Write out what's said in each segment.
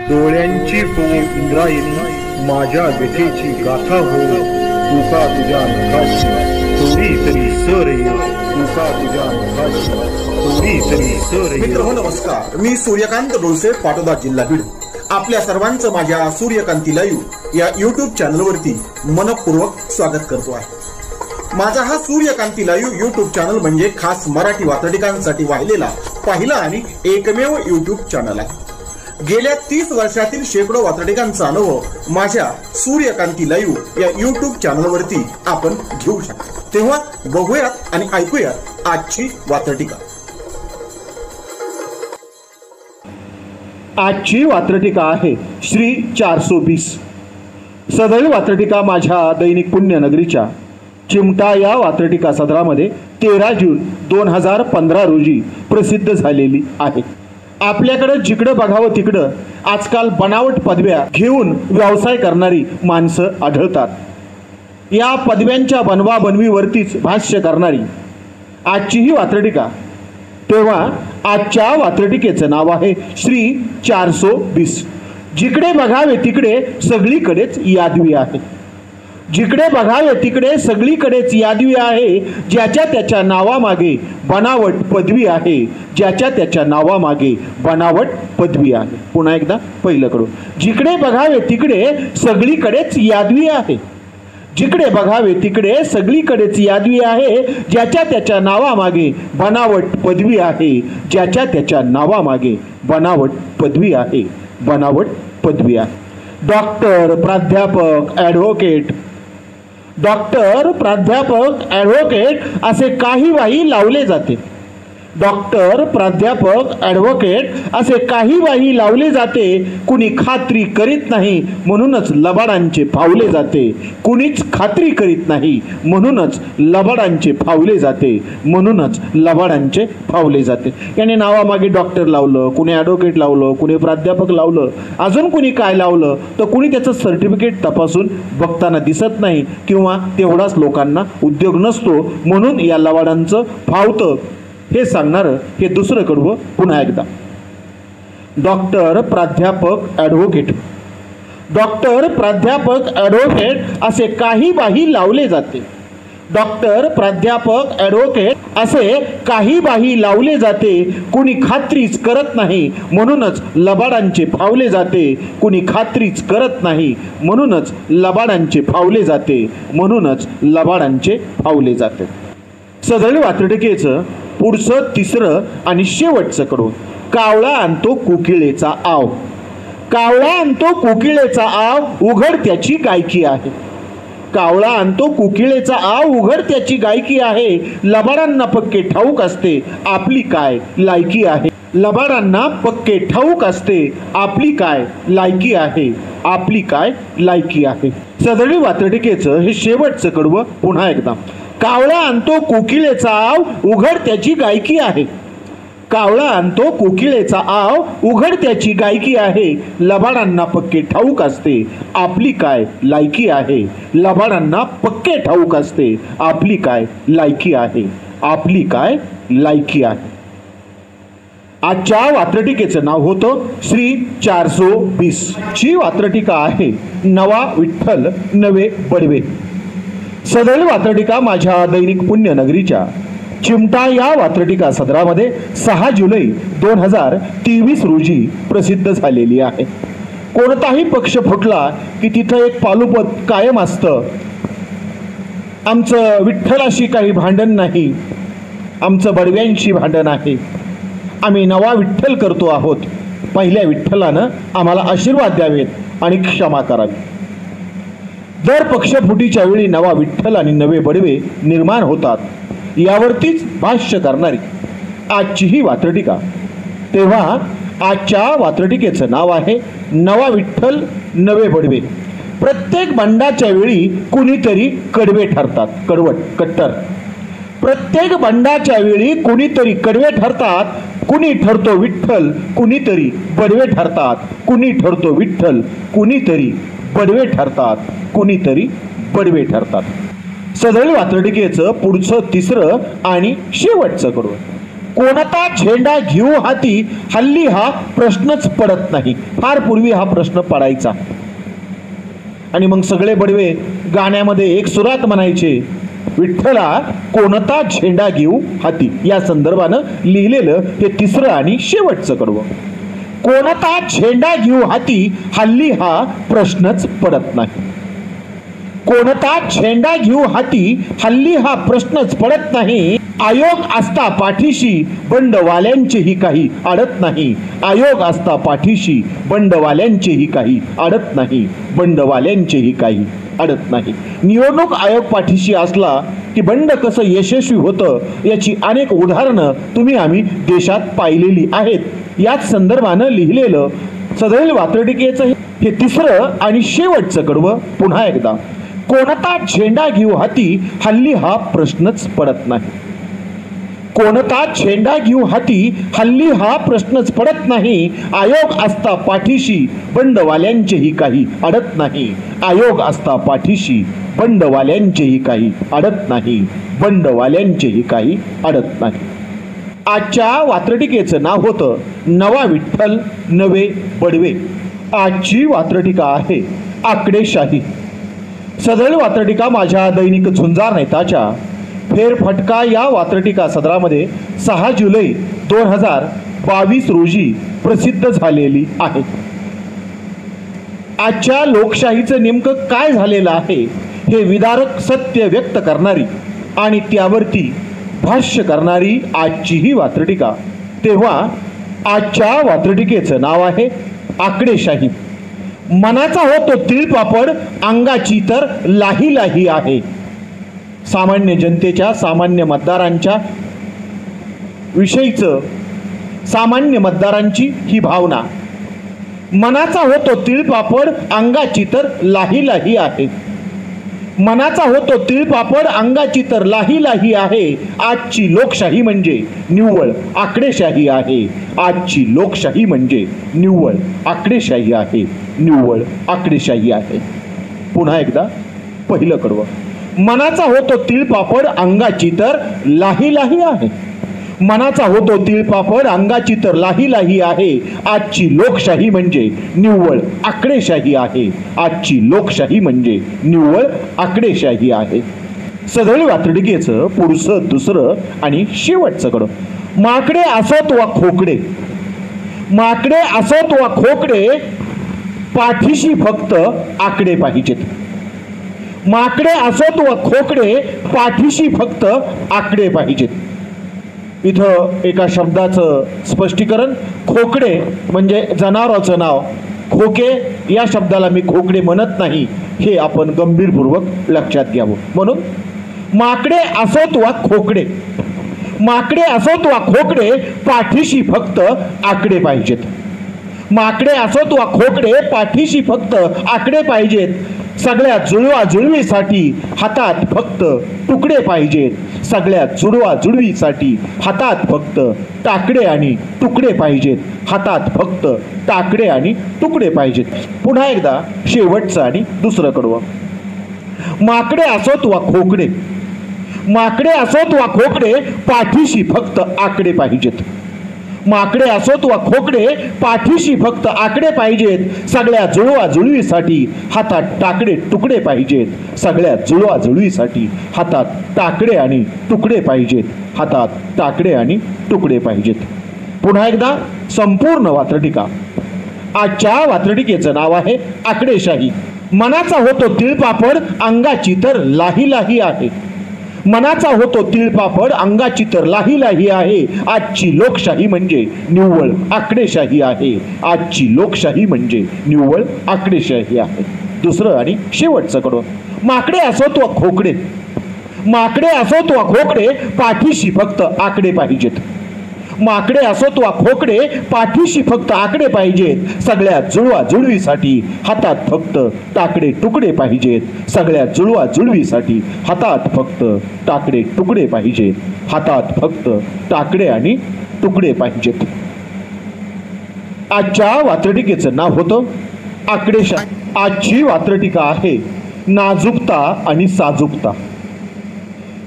डोळ्यांची हो इंद्रायणी, माझ्या व्यथेची गाथा हो, तुका तुझ्या नखाची थोडी तरी सर येईल, तुका तुझ्या नखाची थोडी तरी सर येईल. मित्र हो नमस्कार, मी सूर्यकांत डोळसे, पाटोदा, जिल्हा बीड. आपल्या सर्वांचं माझ्या सूर्यकांती लाईव्ह या युट्यूब चॅनलवरती मनपूर्वक स्वागत करतो आहे. माझा हा सूर्यकांती लाईव्ह युट्यूब चॅनल म्हणजे खास मराठी वात्रटिकांसाठी वाहिलेला पहिला आणि एकमेव युट्यूब चॅनल आहे. गेल्या 30 वर्षातील शेकडो वात्रटिकांचा अनुभव माझ्या सूर्यकांती लाईव्ह या युट्यूब चॅनलवरती आपण घेऊ शकता. तेव्हा बघूयात आणि ऐकूयात आजची वात्रटिका. आजची वात्रटिका आहे श्री 420. सदरील वात्रटिका माझ्या दैनिक पुण्यनगरीच्या चिमटा या वात्रटिका सदरामध्ये 13 जून 2015 रोजी प्रसिद्ध झालेली आहे. आपल्याकडे जिकडं बघावं तिकडं आजकाल बनावट पदव्या घेऊन व्यवसाय करणारी माणसं आढळतात. या पदव्यांच्या बनवाबनवीवरतीच भाष्य करणारी आजची ही वात्रटिका. तेव्हा आजच्या वात्रटिकेचं नाव आहे श्री 420. जिकडे बघावे तिकडे सगळीकडेच यादवी आहे. जिकडे बघावे तिकडे सगळीकडेच यादवी आहे. ज्याच्या त्याच्या नावामागे बनावट पदवी आहे. ज्याच्या त्याच्या नावामागे बनावट पदवी आहे. पुन्हा एकदा पहिलं कडू. जिकडे बघावे तिकडे सगळीकडेच यादवी आहे. जिकडे बघावे तिकडे सगळीकडेच यादवी आहे. ज्याच्या त्याच्या नावामागे बनावट पदवी आहे. ज्याच्या त्याच्या नावामागे बनावट पदवी आहे. बनावट पदवी आहे. डॉक्टर, प्राध्यापक, ॲडव्होकेट, डॉक्टर, प्राध्यापक, ॲडव्होकेट असे काहीवाही लावले जाते. डॉक्टर, प्राध्यापक, ॲडव्होकेट असे काहीवाही लावले जाते. कुणी खात्री करीत नाही म्हणूनच लबाडांचे फावले जाते. कुणीच खात्री करीत नाही म्हणूनच लबाडांचे फावले जाते. म्हणूनच लबाडांचे फावले जाते. याने नावामागे डॉक्टर लावलं, कुणी ॲडव्होकेट लावलं, कुणी प्राध्यापक लावलं, अजून कुणी काय लावलं तर कुणी त्याचं सर्टिफिकेट तपासून बघताना दिसत नाही किंवा तेवढाच लोकांना उद्योग नसतो. म्हणून या लबाडांचं फावतं हे सांगणार हे दुसरं कडवं. पुन्हा एकदा डॉक्टर, प्राध्यापक, ॲडव्होकेट. डॉक्टर, प्राध्यापक, ॲडव्होकेट असे काहीबाही लावले जाते. डॉक्टर, प्राध्यापक, ॲडव्होकेट असे काहीबाही लावले जाते. कुणी खात्रीच करत नाही म्हणूनच लबाडांचे फावले जाते. कुणी खात्रीच करत नाही म्हणूनच लबाडांचे फावले जाते. म्हणूनच लबाडांचे फावले जाते. सदरील वात्रटिकेचं पुढचं तिसरं आणि शेवटचं कडून. कावळा आणतो कोकिळेचा आव. कावळा आणतो कोकिळेचा आव, उघड त्याची गायकी आहे. कावळा आणतो कोकिळेचा आव, उघड त्याची गायकी आहे. लबाडांना पक्के ठाऊक असते आपली काय लायकी आहे. लबाडांना पक्के ठाऊक असते आपली काय लायकी आहे. आपली काय लायकी आहे. सदरील वात्रटिकेचं हे शेवटचं कडवं. पुन्हा एकदा कावळा आणतो कोकिळेचा आव, उघड त्याची गायकी आहे. कावळा आणतो कोकिळेचा आव, उघड त्याची गायकी आहे. लबाडांना पक्के ठाऊक असते आपली काय लायकी आहे. लबाडांना पक्के ठाऊक असते आपली काय लायकी आहे. आपली काय लायकी आहे. आजच्या वात्रटिकेचं नाव होतं श्री 420. ची वात्रटिका आहे नवा विठ्ठल नवे बडवे. सदरील वात्रटिका माझ्या दैनिक पुण्यनगरीच्या चिमटा या वात्रटिका सदरामध्ये 6 जुलै 2023 रोजी प्रसिद्ध झालेली आहे. कोणताही पक्ष फुटला की तिथं एक पालुपद कायम असतं. आमचं विठ्ठलाशी काही भांडण नाही, आमचं बडव्यांशी भांडण आहे, आम्ही नवा विठ्ठल करतो आहोत, पहिल्या विठ्ठलानं आम्हाला आशीर्वाद द्यावेत आणि क्षमा करावी. दर पक्षफुटीच्या वेळी नवा विठ्ठल आणि नवे बडवे निर्माण होतात यावरतीच भाष्य करणारी आजची ही वात्रटिका. तेव्हा आजच्या वात्रटिकेचं नाव आहे नवा विठ्ठल नवे बडवे. प्रत्येक बंडाच्या वेळी कुणीतरी कडवे ठरतात, कडवट, कट्टर. प्रत्येक बंडाच्या वेळी कुणीतरी कडवे ठरतात. कुणी ठरतो विठ्ठल, कुणीतरी बडवे ठरतात. कुणी ठरतो विठ्ठल, कुणीतरी बडवे ठरतात. कुणीतरी बडवे ठरतात. सदरील वात्रटिकेचं पुढचं तिसरं आणि शेवटचं कडवं. कोणता झेंडा घेऊ हाती हल्ली हा प्रश्नच पडत नाही. फार पूर्वी हा प्रश्न पडायचा आणि मग सगळे बडवे गाण्यामध्ये एक सुरात म्हणायचे, विठ्ठला कोणता झेंडा घेऊ हाती. या संदर्भानं लिहिलेलं हे तिसरं आणि शेवटचं कडवं. कोणता झेंडा घेऊ हाती हल्ली हा प्रश्नच पडत नाही. कोणता झेंडा घेऊ हाती हल्ली हा प्रश्नच पडत नाही. आयोग असता पाठीशी बंडवाल्यांचेही काही अडत नाही. आयोग असता पाठीशी बंडवाल्यांचेही काही अडत नाही. बंडवाल्यांचेही काही अडत नाही. निवडणूक आयोग पाठीशी असला की बंड कसं यशस्वी होतं याची अनेक उदाहरणं तुम्ही आम्ही देशात पाहिलेली आहेत. याच संदर्भानं लिहिलेलं सदैव वात्रटिकेचं हे तिसरं आणि शेवटचं कडवं पुन्हा एकदा. कोणता झेंडा घेऊ हाती हल्ली हा प्रश्नच पडत नाही. कोणता झेंडा घेऊ हाती हल्ली हा प्रश्नच पडत नाही. आयोग असता पाठीशी बंडवाल्यांचेही काही अडत नाही. आयोग असता पाठीशी बंडवाल्यांचेही काही अडत नाही. बंडवाल्यांचेही काही अडत नाही. आजच्या वात्रटिकेचं नाव होतं नवा विठ्ठल नवे बडवे. आजची वात्रटिका आहे आकडेशाही. सदैव वात्रटिका माझ्या दैनिक झुंजार नेताच्या फेरफटका या वात्रटिका सदरामध्ये 6 जुलै 2022 रोजी प्रसिद्ध झालेली आहे. आजच्या लोकशाहीचं नेमकं काय झालेलं आहे हे विदारक सत्य व्यक्त करणारी आणि त्यावरती भाष्य करणारी आजची ही वात्रटिका. तेव्हा आजच्या वात्रटिकेचं नाव आहे आकडेशाही. मनाचा होतो तिळपापड अंगाची तर लाही लाही आहे. सामान्य जनतेच्या सामान्य मतदारांच्या विषयीचं सामान्य मतदारांची ही भावना. मनाचा होतो तिळपापड अंगाची तर लाही लाही आहे. मनाचा होतो तिळपापड अंगाची तर लाही लाही आहे. आजची लोकशाही म्हणजे निव्वळ आकडेशाही आहे. आजची लोकशाही म्हणजे निव्वळ आकडेशाही आहे. निव्वळ आकडेशाही आहे. पुन्हा एकदा पहिलं कडवं. मनाचा होतो तिळपापड अंगाची तर लाही लाही आहे. मनाचा होतो तिळपापड अंगाची तर लाही लाही आहे. आजची लोकशाही म्हणजे निव्वळ आकडेशाही आहे. आजची लोकशाही म्हणजे निव्वळ आकडेशाही आहे. सदैव वात्रटिकेचं पुढचं दुसरं आणि शेवटचं कडं. माकडे असोत वा खोकडे. माकडे असोत वा खोकडे पाठीशी फक्त आकडे पाहिजेत. माकडे असोत वा खोकडे पाठीशी फक्त आकडे पाहिजेत. इथं एका शब्दाचं स्पष्टीकरण. खोकडे म्हणजे जनावराचं नाव. खोके या शब्दाला मी खोकडे म्हणत नाही हे आपण गंभीरपूर्वक लक्षात घ्यावं. म्हणून माकडे असोत वा खोकडे. माकडे असोत वा खोकडे पाठीशी फक्त आकडे पाहिजेत. माकडे असोत वा खोकडे पाठीशी फक्त आकडे पाहिजेत. सगळ्या जुळवाजुळवीसाठी हातात फक्त तुकडे पाहिजेत. सगळ्या जुळवाजुळवीसाठी हातात फक्त टाकडे आणि तुकडे पाहिजेत. हातात फक्त टाकडे आणि तुकडे पाहिजेत. पुन्हा एकदा शेवटचं आणि दुसरं कडवं. माकडे असोत वा खोकडे. माकडे असोत वा खोकडे पाठीशी फक्त आकडे पाहिजेत. माकडे असोत वा खोकडे पाठीशी फक्त आकडे पाहिजेत. सगळ्या जुळवाजुळवीसाठी हातात टाकडे तुकडे पाहिजेत. सगळ्या जुळवाजुळवीसाठी हातात टाकडे आणि तुकडे पाहिजेत. हातात टाकडे आणि तुकडे पाहिजेत. पुन्हा एकदा संपूर्ण वात्रटिका. आजच्या वात्रटिकेचं नाव आहे आकडेशाही. मनाचा होतो तिळपापड अंगाची तर लाही लाही आहे. मनाचा होतो तिळपापड अंगाची तर लाही लाही आहे. आजची लोकशाही म्हणजे निव्वळ आकडेशाही आहे. आजची लोकशाही म्हणजे निव्वळ आकडेशाही आहे. दुसरं आणि शेवटचं कडवं. माकडे असोत वा खोकडे. माकडे असोत वा खोकडे पाठीशी फक्त आकडे पाहिजेत. माकडे असोत वा खोकडे पाठीशी फक्त आकडे पाहिजेत. सगळ्या जुळवाजुळवीसाठी हातात फक्त टाकडे तुकडे पाहिजेत. सगळ्या जुळवाजुळवीसाठी हातात फक्त टाकडे तुकडे पाहिजेत. हातात फक्त टाकडे आणि तुकडे पाहिजेत. आजच्या वात्रटिकेचं नाव होतं आकडेशाही. आजची वात्रटिका आहे नाजूकता आणि साजूकता.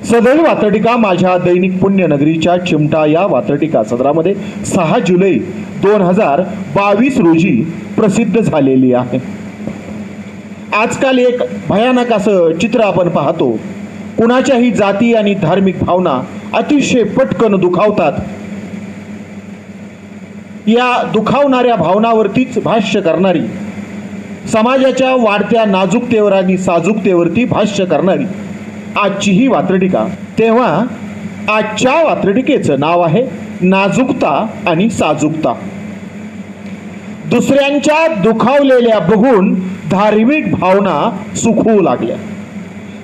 सदैव वात्रटिका माझ्या दैनिक पुण्यनगरीच्या चिमटा या वात्रटिका सदरामध्ये 6 जुलै 2022 रोजी प्रसिद्ध झालेली आहे. आजकाल एक भयानक असं चित्र आपण पाहतो. कुणाच्याही जाती आणि धार्मिक भावना अतिशय पटकन दुखावतात. या दुखावणाऱ्या भावनावरतीच भाष्य करणारी, समाजाच्या वाढत्या नाजूकतेवर आणि साजूकतेवरती भाष्य करणारी आजची ही वात्रटिका. तेव्हा आजच्या वात्रटिकेचं नाव आहे नाजूकता आणि साजूकता. दुसऱ्यांच्या दुखावलेल्या बघून धार्मिक भावना सुखवू लागल्या.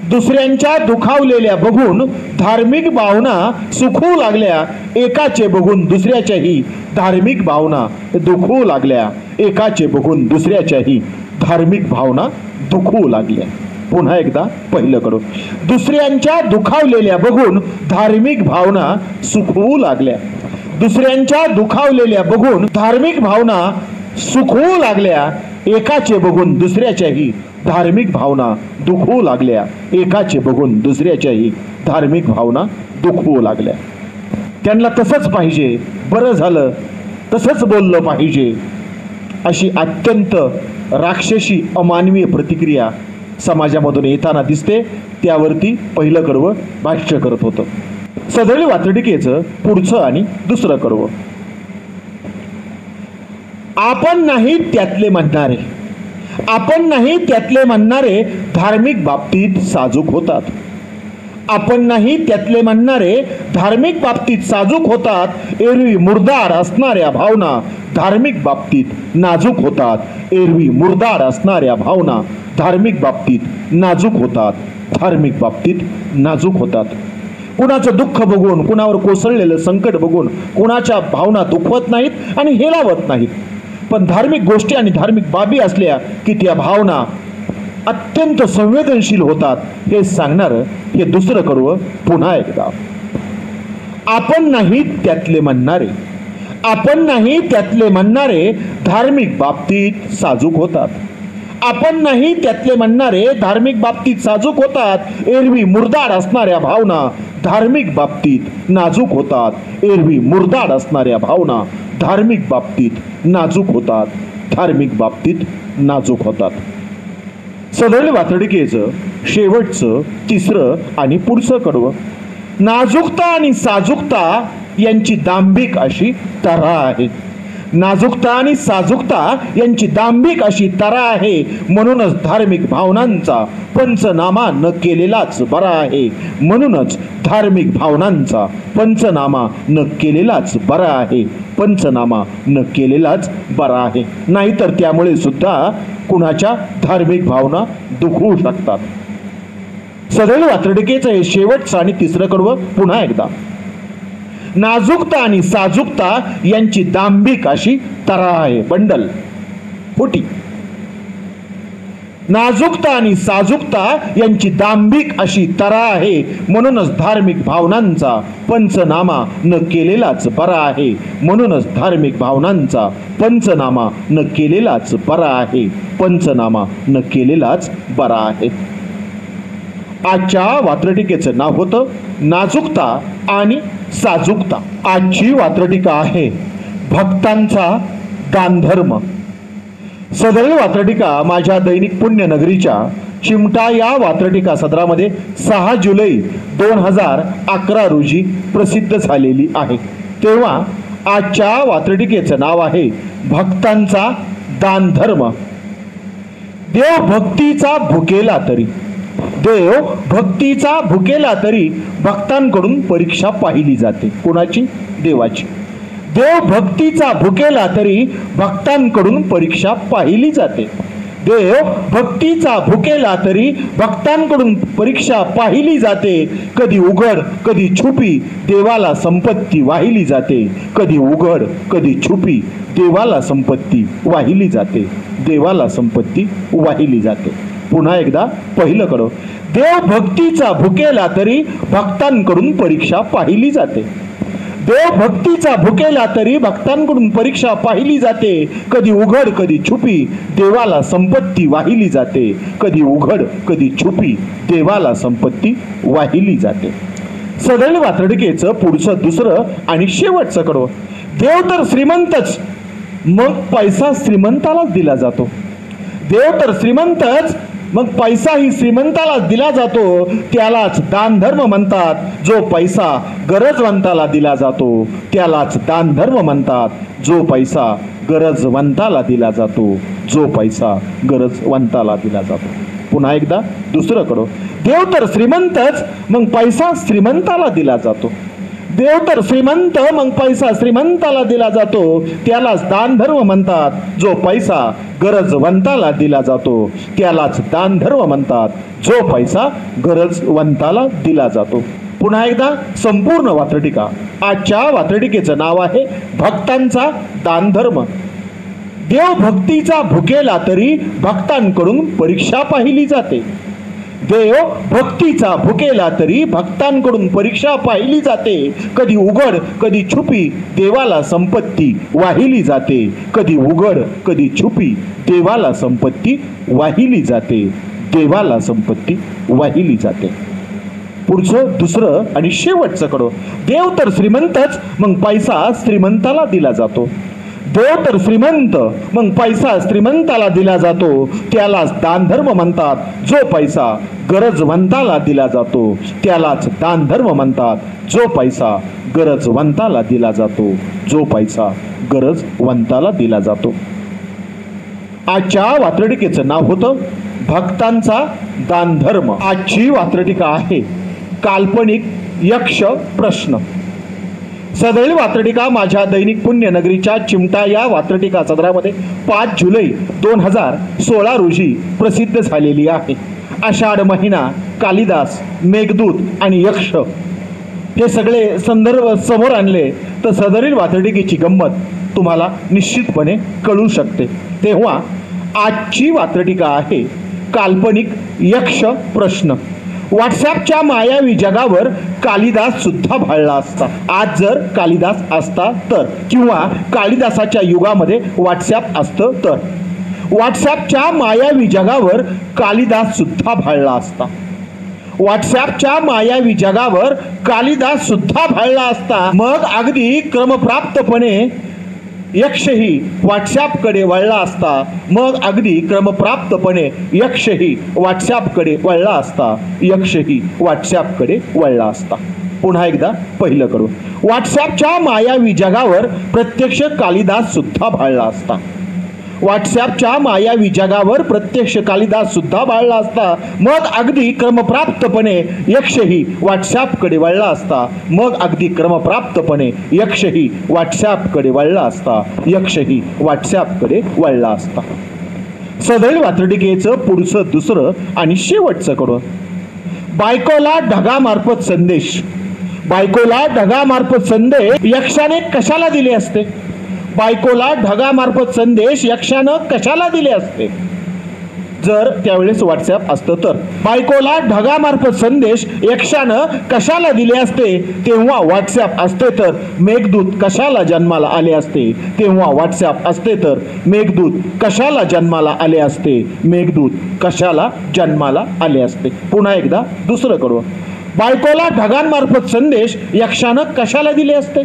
दुसऱ्यांच्या दुखावलेल्या बघून धार्मिक भावना सुखवू लागल्या. एकाचे बघून दुसऱ्याच्याही धार्मिक भावना दुखवू लागल्या. एकाचे बघून दुसऱ्याच्याही धार्मिक भावना दुखवू लागल्या. पुन्हा एकदा पहिलं कडून. दुसऱ्यांच्या दुखावलेल्या बघून धार्मिक भावना सुखवू लागल्या. दुसऱ्यांच्या दुखावलेल्या बघून धार्मिक भावना सुखवू लागल्या. एकाचे बघून दुसऱ्याच्याही धार्मिक भावना दुखवू लागल्या. एकाचे बघून दुसऱ्याच्याही धार्मिक भावना दुखवू लागल्या. त्यांना तसंच पाहिजे, बरं झालं, तसंच बोललं पाहिजे, अशी अत्यंत राक्षसी अमानवीय प्रतिक्रिया समाजामधून येताना दिसते. त्यावरती पहिलं कडवं भाष्य करत होतं. सदैव वात्रटिकेचं पुढचं आणि दुसरं कडवं. आपण नाही त्यातले म्हणणारे, आपण नाही त्यातले म्हणणारे धार्मिक बाबतीत साजूक होतात. आपण नाही त्यातले म्हणणारे धार्मिक बाबतीत साजूक होतात. एरवी मुरदार असणाऱ्या भावना धार्मिक बाबतीत नाजूक होतात. एरवी मुरदार असणाऱ्या भावना धार्मिक बाबतीत नाजूक होतात. धार्मिक बाबतीत नाजूक होतात. कुणाचं दुःख बघून, कुणावर कोसळलेलं संकट बघून कुणाच्या भावना दुखवत नाहीत आणि हेलावत नाहीत. पण धार्मिक गोष्टी आणि धार्मिक बाबी असल्या की त्या भावना अत्यंत संवेदनशील होतात. हे सांगणारं हे दुसरं कडवं पुन्हा एकदा. आपण नाही त्यातले म्हणणारे, आपण नाही त्यातले म्हणणारे धार्मिक बाबतीत साजूक होतात. आपण नाही त्यातले म्हणणारे धार्मिक बाबतीत साजूक होतात. एरवी मुरदाड असणाऱ्या भावना धार्मिक बाबतीत नाजूक होतात. एरवी मुरदाड असणाऱ्या भावना धार्मिक बाबतीत नाजूक होतात. धार्मिक बाबतीत नाजूक होतात. सदैव वात्रटिकेचं शेवटचं तिसरं आणि पुढचं कडवं. नाजूकता आणि साजूकता यांची दांभिक अशी तरा आहे. नाजूकता आणि साजूकता यांची दांभिक अशी तरा आहे. म्हणूनच धार्मिक भावनांचा पंचनामा न केलेलाच बरा आहे. म्हणूनच धार्मिक भावनांचा पंचनामा न केलेलाच बरा आहे. पंचनामा न केलेलाच बरा आहे. नाहीतर त्यामुळे सुद्धा कुणाच्या धार्मिक भावना दुखवू शकतात. सदैव वात्रटिकेचं हे शेवटचं आणि तिसरं कडवं पुन्हा एकदा. नाजूकता आणि साजूकता यांची दांभिक अशी तरा आहे. बंडल फुटी. नाजूकता आणि साजूकता यांची दांभिक अशी तरा आहे. म्हणूनच धार्मिक भावनांचा पंचनामा न केलेलाच बरा आहे. म्हणूनच धार्मिक भावनांचा पंचनामा न केलेलाच बरा आहे. पंचनामा न केलेलाच बरा आहे. आजच्या वात्रटिकेचं नाव होतं नाजूकता आणि साजूकता. आजची वात्रटिका आहे भक्तांचा दानधर्म. सदैव वात्रटिका माझ्या दैनिक पुण्यनगरीच्या चिमटा या वात्रटिका सदरामध्ये 6 जुलै 2011 रोजी प्रसिद्ध झालेली आहे. तेव्हा आजच्या वात्रटिकेचं नाव आहे भक्तांचा दानधर्म. देव भक्तीचा भुकेला तरी, देव भक्तीचा भुकेला तरी भक्तांकडून परीक्षा पाहिली जाते. कोणाची? देवाची. देव भक्तीचा भुकेला तरी भक्तांकडून परीक्षा पाहिली जाते. देव भक्तीचा भुकेला तरी भक्तांकडून परीक्षा पाहिली जाते. कधी उघड कधी छुपी देवाला संपत्ती वाहिली जाते. कधी उघड कधी छुपी देवाला संपत्ती वाहिली जाते. देवाला संपत्ती वाहिली जाते. पुन्हा एकदा पहिलं कडव. देव भक्तीचा भुकेला तरी भक्तांकडून परीक्षा पाहिली जाते. देव भक्तीचा भुकेला तरी भक्तांकडून परीक्षा पाहिली जाते, कधी उघड कधी छुपी देवाला संपत्ती वाहिली जाते, कधी उघड कधी छुपी देवाला संपत्ती वाहिली जाते. सदळ वात्रटिकेचं पुढचं दुसरं आणि शेवटचं कडवं. देव तर श्रीमंतच, मग पैसा श्रीमंतालाच दिला जातो. देव तर श्रीमंतच, मग पैसाही श्रीमंताला दिला जातो, त्यालाच दान धर्म म्हणतात. जो पैसा गरजवंताला दिला जातो त्यालाच दान धर्म म्हणतात. जो पैसा गरजवंताला दिला जातो, जो पैसा गरजवंताला दिला जातो. पुन्हा एकदा दुसरं कडं. देव तर श्रीमंतच, मग पैसा श्रीमंताला दिला जातो. देव तर श्रीमंत, मग पैसा श्रीमंताला दिला जातो, त्यालाच दान धर्म म्हणतात. जो पैसा गरजवंताला दिला जातो त्यालाच दान धर्म म्हणतात. जो पैसा गरजवंताला दिला जातो. पुन्हा एकदा संपूर्ण वात्रटिका. आजच्या वात्रटिकेचं नाव आहे भक्तांचा दान धर्म. देव भक्तीचा भुकेला तरी भक्तांकडून परीक्षा पाहिली जाते. देव भक्तीचा भुकेला तरी भक्तांकडून परीक्षा पाहिली जाते, कधी उघड कधी छुपी देवाला संपत्ती वाहिली जाते, कधी उघड कधी छुपी देवाला संपत्ती वाहिली जाते, देवाला संपत्ती वाहिली जाते. पुढचं दुसरं आणि शेवटचं कडं. देव तर श्रीमंतच, मग पैसा श्रीमंताला दिला जातो. देव तर श्रीमंत, मग पैसा श्रीमंताला दिला जातो, त्यालाच दान धर्म म्हणतात. जो पैसा गरजवंताला दिला जातो त्यालाच दान धर्म म्हणतात. जो पैसा गरजवंताला दिला जातो, जो पैसा गरजवंताला दिला जातो. आजच्या वात्रटिकेचं नाव होतं भक्तांचा दान धर्म. आजची वात्रटिका आहे काल्पनिक यक्ष प्रश्न. सदैव वात्रटिका माझ्या दैनिक पुण्यनगरीच्या चिमटा या वात्रटिका सदरामध्ये 5 जुलै 2016 रोजी प्रसिद्ध झालेली आहे. आषाढ महिना, कालिदास, मेघदूत आणि यक्ष हे सगळे संदर्भ समोर आणले तर सदरील वात्रटिकेची गंमत तुम्हाला निश्चितपणे कळू शकते. तेव्हा आजची वात्रटिका आहे काल्पनिक यक्ष प्रश्न. व्हॉट्सॲपच्या मायावी जगावर कालिदास सुद्धा भाळला असता. आज जर कालिदास असता तर, किंवा कालिदासाच्या युगामध्ये व्हॉट्सॲप असतं तर, व्हॉट्सॲपच्या मायावी जगावर कालिदास सुद्धा भाळला असता. व्हॉट्सॲपच्या मायावी जगावर कालिदास सुद्धा भाळला असता. मग अगदी क्रमप्राप्तपणे यक्षही व्हॉट्सॲपकडे वळला असता. मग अगदी क्रमप्राप्तपणे यक्षही व्हॉट्सॲपकडे वळला असता. यक्षही व्हॉट्सॲपकडे वळला असता. पुन्हा एकदा पहिलं करू. व्हॉट्सॲपच्या मायावी जगावर प्रत्यक्ष कालिदास सुद्धा भाळला असता. व्हॉट्सॲपच्या मायावी जगावर प्रत्यक्ष कालिदास सुद्धा भाळला असता. मग अगदी क्रमप्राप्तपणे यक्षही व्हॉट्सॲपकडे वळला असता. मग अगदी क्रमप्राप्तपणे यक्षही व्हॉट्सॲपकडे वळला असता. यक्षही व्हॉट्सॲपकडे वळला असता. सदैव वात्रटिकेचं पुढचं दुसरं आणि शेवटचं कडवं. बायकोला ढगामार्फत संदेश. बायकोला ढगामार्फत संदेश यक्षाने कशाला दिले असते? बायकोला ढगामार्फत संदेश यक्षानं कशाला दिले असते? जर त्यावेळेस व्हॉट्सॲप असतं तर. बायकोला ढगामार्फत संदेश यक्षानं कशाला दिले असते? तेव्हा व्हॉट्सॲप असते तर. मेघदूत कशाला जन्माला आले असते? तेव्हा व्हॉट्सॲप असते तर. मेघदूत कशाला जन्माला आले असते? मेघदूत कशाला जन्माला आले असते. पुन्हा एकदा दुसरं कडवं. बायकोला ढगांमार्फत संदेश यक्षानं कशाला दिले असते?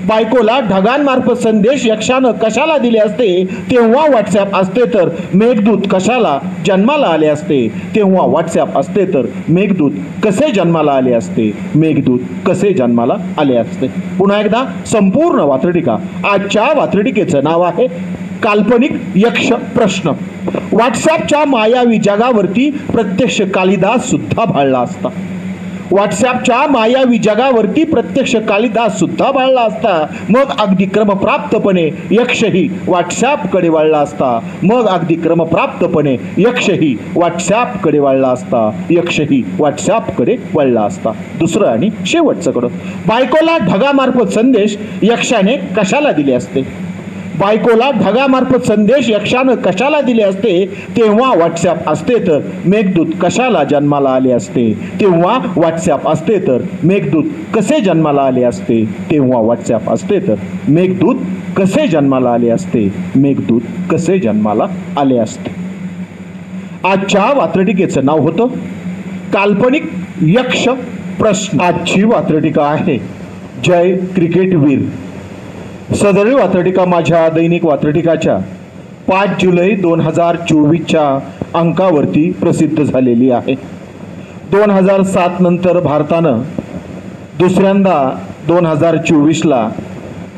बायकोला ढगांमार्फत संदेश यक्षानं कशाला दिले असते? तेव्हा व्हॉट्सॲप असते तर. मेघदूत कशाला जन्माला आले असते? तेव्हा व्हॉट्सॲप असते तर. मेघदूत कसे जन्माला आले असते? मेघदूत कसे जन्माला आले असते. पुन्हा एकदा संपूर्ण वात्रटिका. आजच्या वात्रटिकेचं नाव आहे काल्पनिक यक्ष प्रश्न. व्हॉट्सॲपच्या मायावी जगावरती प्रत्यक्ष कालिदास सुद्धा भाळला असता. व्हॉट्सॲपच्या मायावी जगावरती प्रत्यक्ष कालिदास सुद्धा भाळला असता. मग अगदी क्रमप्राप्तपणे यक्षही व्हॉट्सॲपकडे वळला असता. मग अगदी क्रमप्राप्तपणे यक्षही व्हॉट्सॲपकडे वळला असता. यक्षही व्हॉट्सॲपकडे वळला असता. दुसरं आणि शेवटचं कडं. बायकोला ढगामार्फत संदेश यक्षाने कशाला दिले असते? बायकोला ढगामार्फत संदेश यक्षानं कशाला दिले असते तेव्हा व्हॉट्सॲप असते तर मेघदूत कशाला जन्माला आले असते, तेव्हा व्हॉट्सॲप असते तर मेघदूत कसे जन्माला आले असते, तेव्हा व्हॉट्सॲप असते तर मेघदूत कसे जन्माला आले असते, मेघदूत कसे जन्माला आले असते. आजच्या वात्रटिकेचं नाव होतं काल्पनिक यक्ष प्रश्न. आजची वात्रटिका आहे जय क्रिकेटवीर. सदरील वात्रटिका माझ्या दैनिक वात्रटिकाच्या 5 जुलै 2024च्या अंकावरती प्रसिद्ध झालेली आहे. 2007 नंतर भारतानं दुसऱ्यांदा 2024ला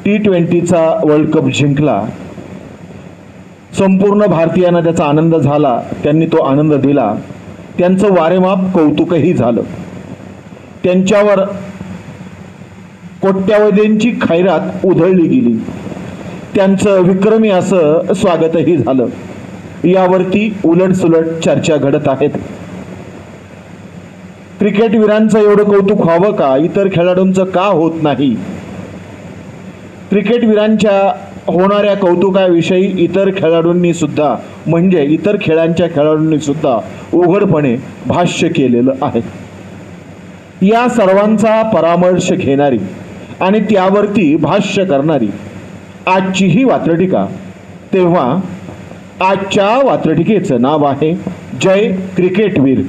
T20चा वर्ल्ड कप जिंकला. संपूर्ण भारतीयांना त्याचा आनंद झाला, त्यांनी तो आनंद दिला. त्यांचं वारेमाप कौतुकही झालं. त्यांच्यावर कोट्यावधींची खैरात उधळली गेली. त्यांचं विक्रमी असं स्वागतही झालं. यावरती उलटसुलट चर्चा घडत आहेत. क्रिकेटवीरांचं एवढं कौतुक व्हावं का, इतर खेळाडूंचं का होत नाही? क्रिकेटवीरांच्या होणाऱ्या कौतुकाविषयी इतर खेळाडूंनी सुद्धा म्हणजे इतर खेळांच्या खेळाडूंनी सुद्धा उघडपणे भाष्य केलेलं आहे. या सर्वांचा परामर्श घेणारी आणि त्यावरती भाष्य करणारी आजची ही वात्रटिका. तेव्हा आजच्या वात्रटिकेचं नाव आहे जय क्रिकेटवीर.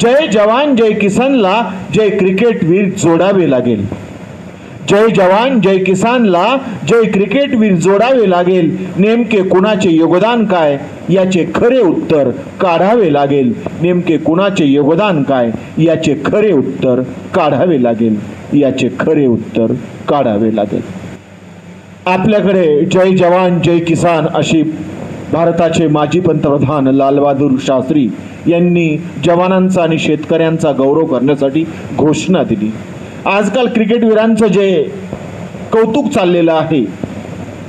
जय जवान जय किसानला जय क्रिकेटवीर जोडावे लागेल. जय जवान जय किसानला जय क्रिकेटवीर जोडावे लागेल. नेमके कुणाचे योगदान काय याचे खरे उत्तर काढावे लागेल. नेमके कुणाचे योगदान काय याचे खरे उत्तर काढावे लागेल. याचे खरे उत्तर काढावे लागेल. आपल्याकडे जय जवान जय किसान अशी भारताचे माजी पंतप्रधान लालबहादूर शास्त्री यांनी जवानांचा आणि शेतकऱ्यांचा गौरव करण्यासाठी घोषणा दिली. आजकाल क्रिकेटवीरांचं जे कौतुक चाललेलं आहे,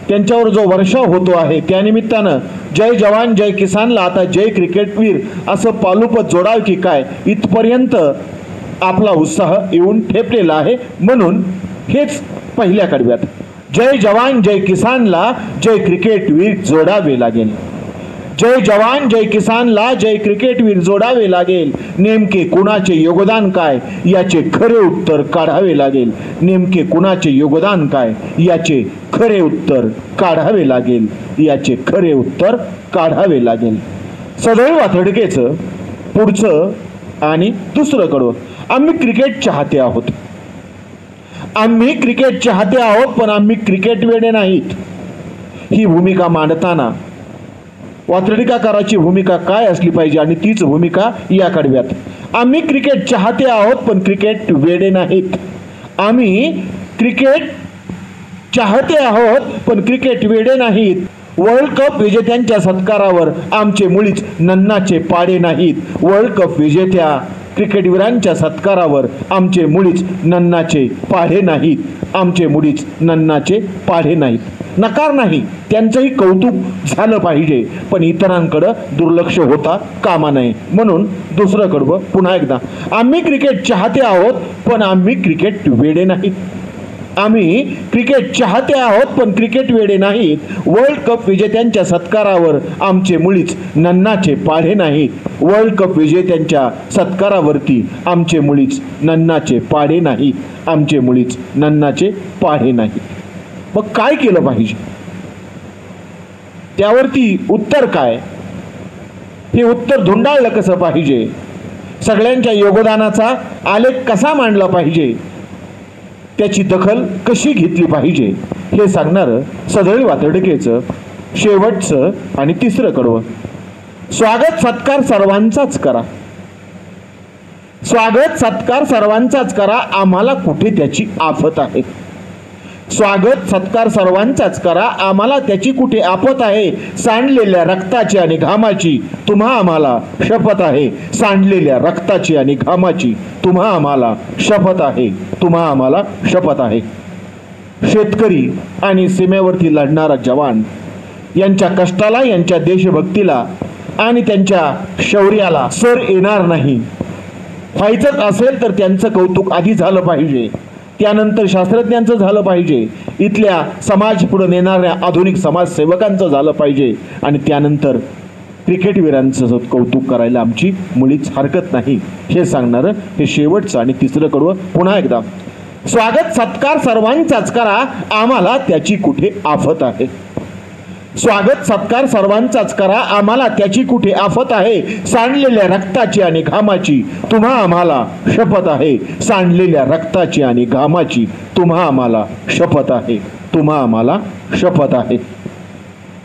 त्यांच्यावर जो वर्षाव होतो आहे, त्यानिमित्तानं जय जवान जय किसानला आता जय क्रिकेटवीर असं पालुपत जोडाव की काय इथपर्यंत आपला उत्साह येऊन ठेपलेला आहे. म्हणून हेच पहिल्या कडव्यात जय जवान जय किसानला जय क्रिकेटवीर जोडावे लागेल. जय जवान जय किसानला जय क्रिकेटवीर जोडावे लागेल. नेमके कुणाचे योगदान काय याचे खरे उत्तर काढावे लागेल. नेमके कुणाचे योगदान काय याचे खरे उत्तर काढावे लागेल. याचे खरे उत्तर काढावे लागेल. सदैव वात्रटिकेचं पुढचं आणि दुसरं कडवं. आम्ही क्रिकेट चाहते आहोत. आम्ही क्रिकेट चाहते आहोत पण आम्ही क्रिकेट वेडे नाहीत. ही भूमिका मांडताना वात्रटिकाकाराची भूमिका काय असली पाहिजे आणि तीच भूमिका या कडव्यात. आम्ही क्रिकेट चाहते आहोत पण क्रिकेट वेडे नाहीत. आम्ही क्रिकेट चाहते आहोत पण क्रिकेट वेडे नाहीत. वर्ल्ड कप विजेत्यांच्या सत्कारावर आमचे मुळीच नन्नाचे पाडे नाहीत. वर्ल्ड कप विजेत्या क्रिकेटवीरांच्या सत्कारावर आमचे मुळीच नन्नाचे पाढे नाहीत. आमचे मुळीच नन्नाचे पाढे नाहीत. नकार नाही, त्यांचंही कौतुक झालं पाहिजे पण इतरांकडं दुर्लक्ष होता कामा नये. म्हणून दुसरं कडवं पुन्हा एकदा. आम्ही क्रिकेट चाहते आहोत पण आम्ही क्रिकेट वेडे नाहीत. आम्ही क्रिकेट चाहते आहोत पण क्रिकेट वेडे नाहीत. वर्ल्ड कप विजेत्यांच्या सत्कारावर आमचे मुळीच नन्नाचे पाढे नाहीत. वर्ल्ड कप विजेत्यांच्या सत्कारावरती आमचे मुळीच नन्नाचे पाढे नाहीत. आमचे मुळीच नन्नाचे पाढे नाहीत. मग काय केलं पाहिजे, त्यावरती उत्तर काय, हे उत्तर धुंडाळलं कसं पाहिजे, सगळ्यांच्या योगदानाचा आलेख कसा मांडला पाहिजे, त्याची दखल कशी घेतली पाहिजे, हे सांगणारं सदरील वात्रटिकेचं शेवटचं आणि तिसरं कडवं. स्वागत सत्कार सर्वांचाच करा. स्वागत सत्कार सर्वांचाच करा. आम्हाला कुठे त्याची आफत आहे. स्वागत सत्कार सर्वांचाच करा. आम्हाला त्याची कुठे आफत आहे. सांडलेल्या रक्ताची आणि घामाची तुम्हा आम्हाला शपथ आहे. सांडलेल्या रक्ताची आणि घामाची तुम्हा आम्हाला शपथ आहे. तुम्हा आम्हाला शपथ आहे. शेतकरी आणि सीमेवरती लढणारा जवान यांच्या कष्टाला, यांच्या देशभक्तीला आणि त्यांच्या शौर्याला सर येणार नाही. व्हायचंच असेल तर त्यांचं कौतुक आधी झालं पाहिजे. त्यानंतर शास्त्रज्ञांचं झालं पाहिजे, इथल्या समाज पुढे नेणाऱ्या आधुनिक समाजसेवकांचं झालं पाहिजे आणि त्यानंतर क्रिकेटवीरांचं कौतुक करायला आमची मुळीच हरकत नाही, हे सांगणारं हे शेवटचं आणि तिसरं कडवं पुन्हा एकदा. स्वागत सत्कार सर्वांचाच करा, आम्हाला त्याची कुठे आफत आहे. स्वागत सत्कार सर्वांचाच करा, आम्हाला त्याची कुठे आफत आहे. सांडलेल्या रक्ताची आणि घामाची तुम्हा आम्हाला शपथ आहे. सांडलेल्या रक्ताची आणि घामाची तुम्हा आम्हाला शपथ आहे. तुम्हा आम्हाला शपथ आहे.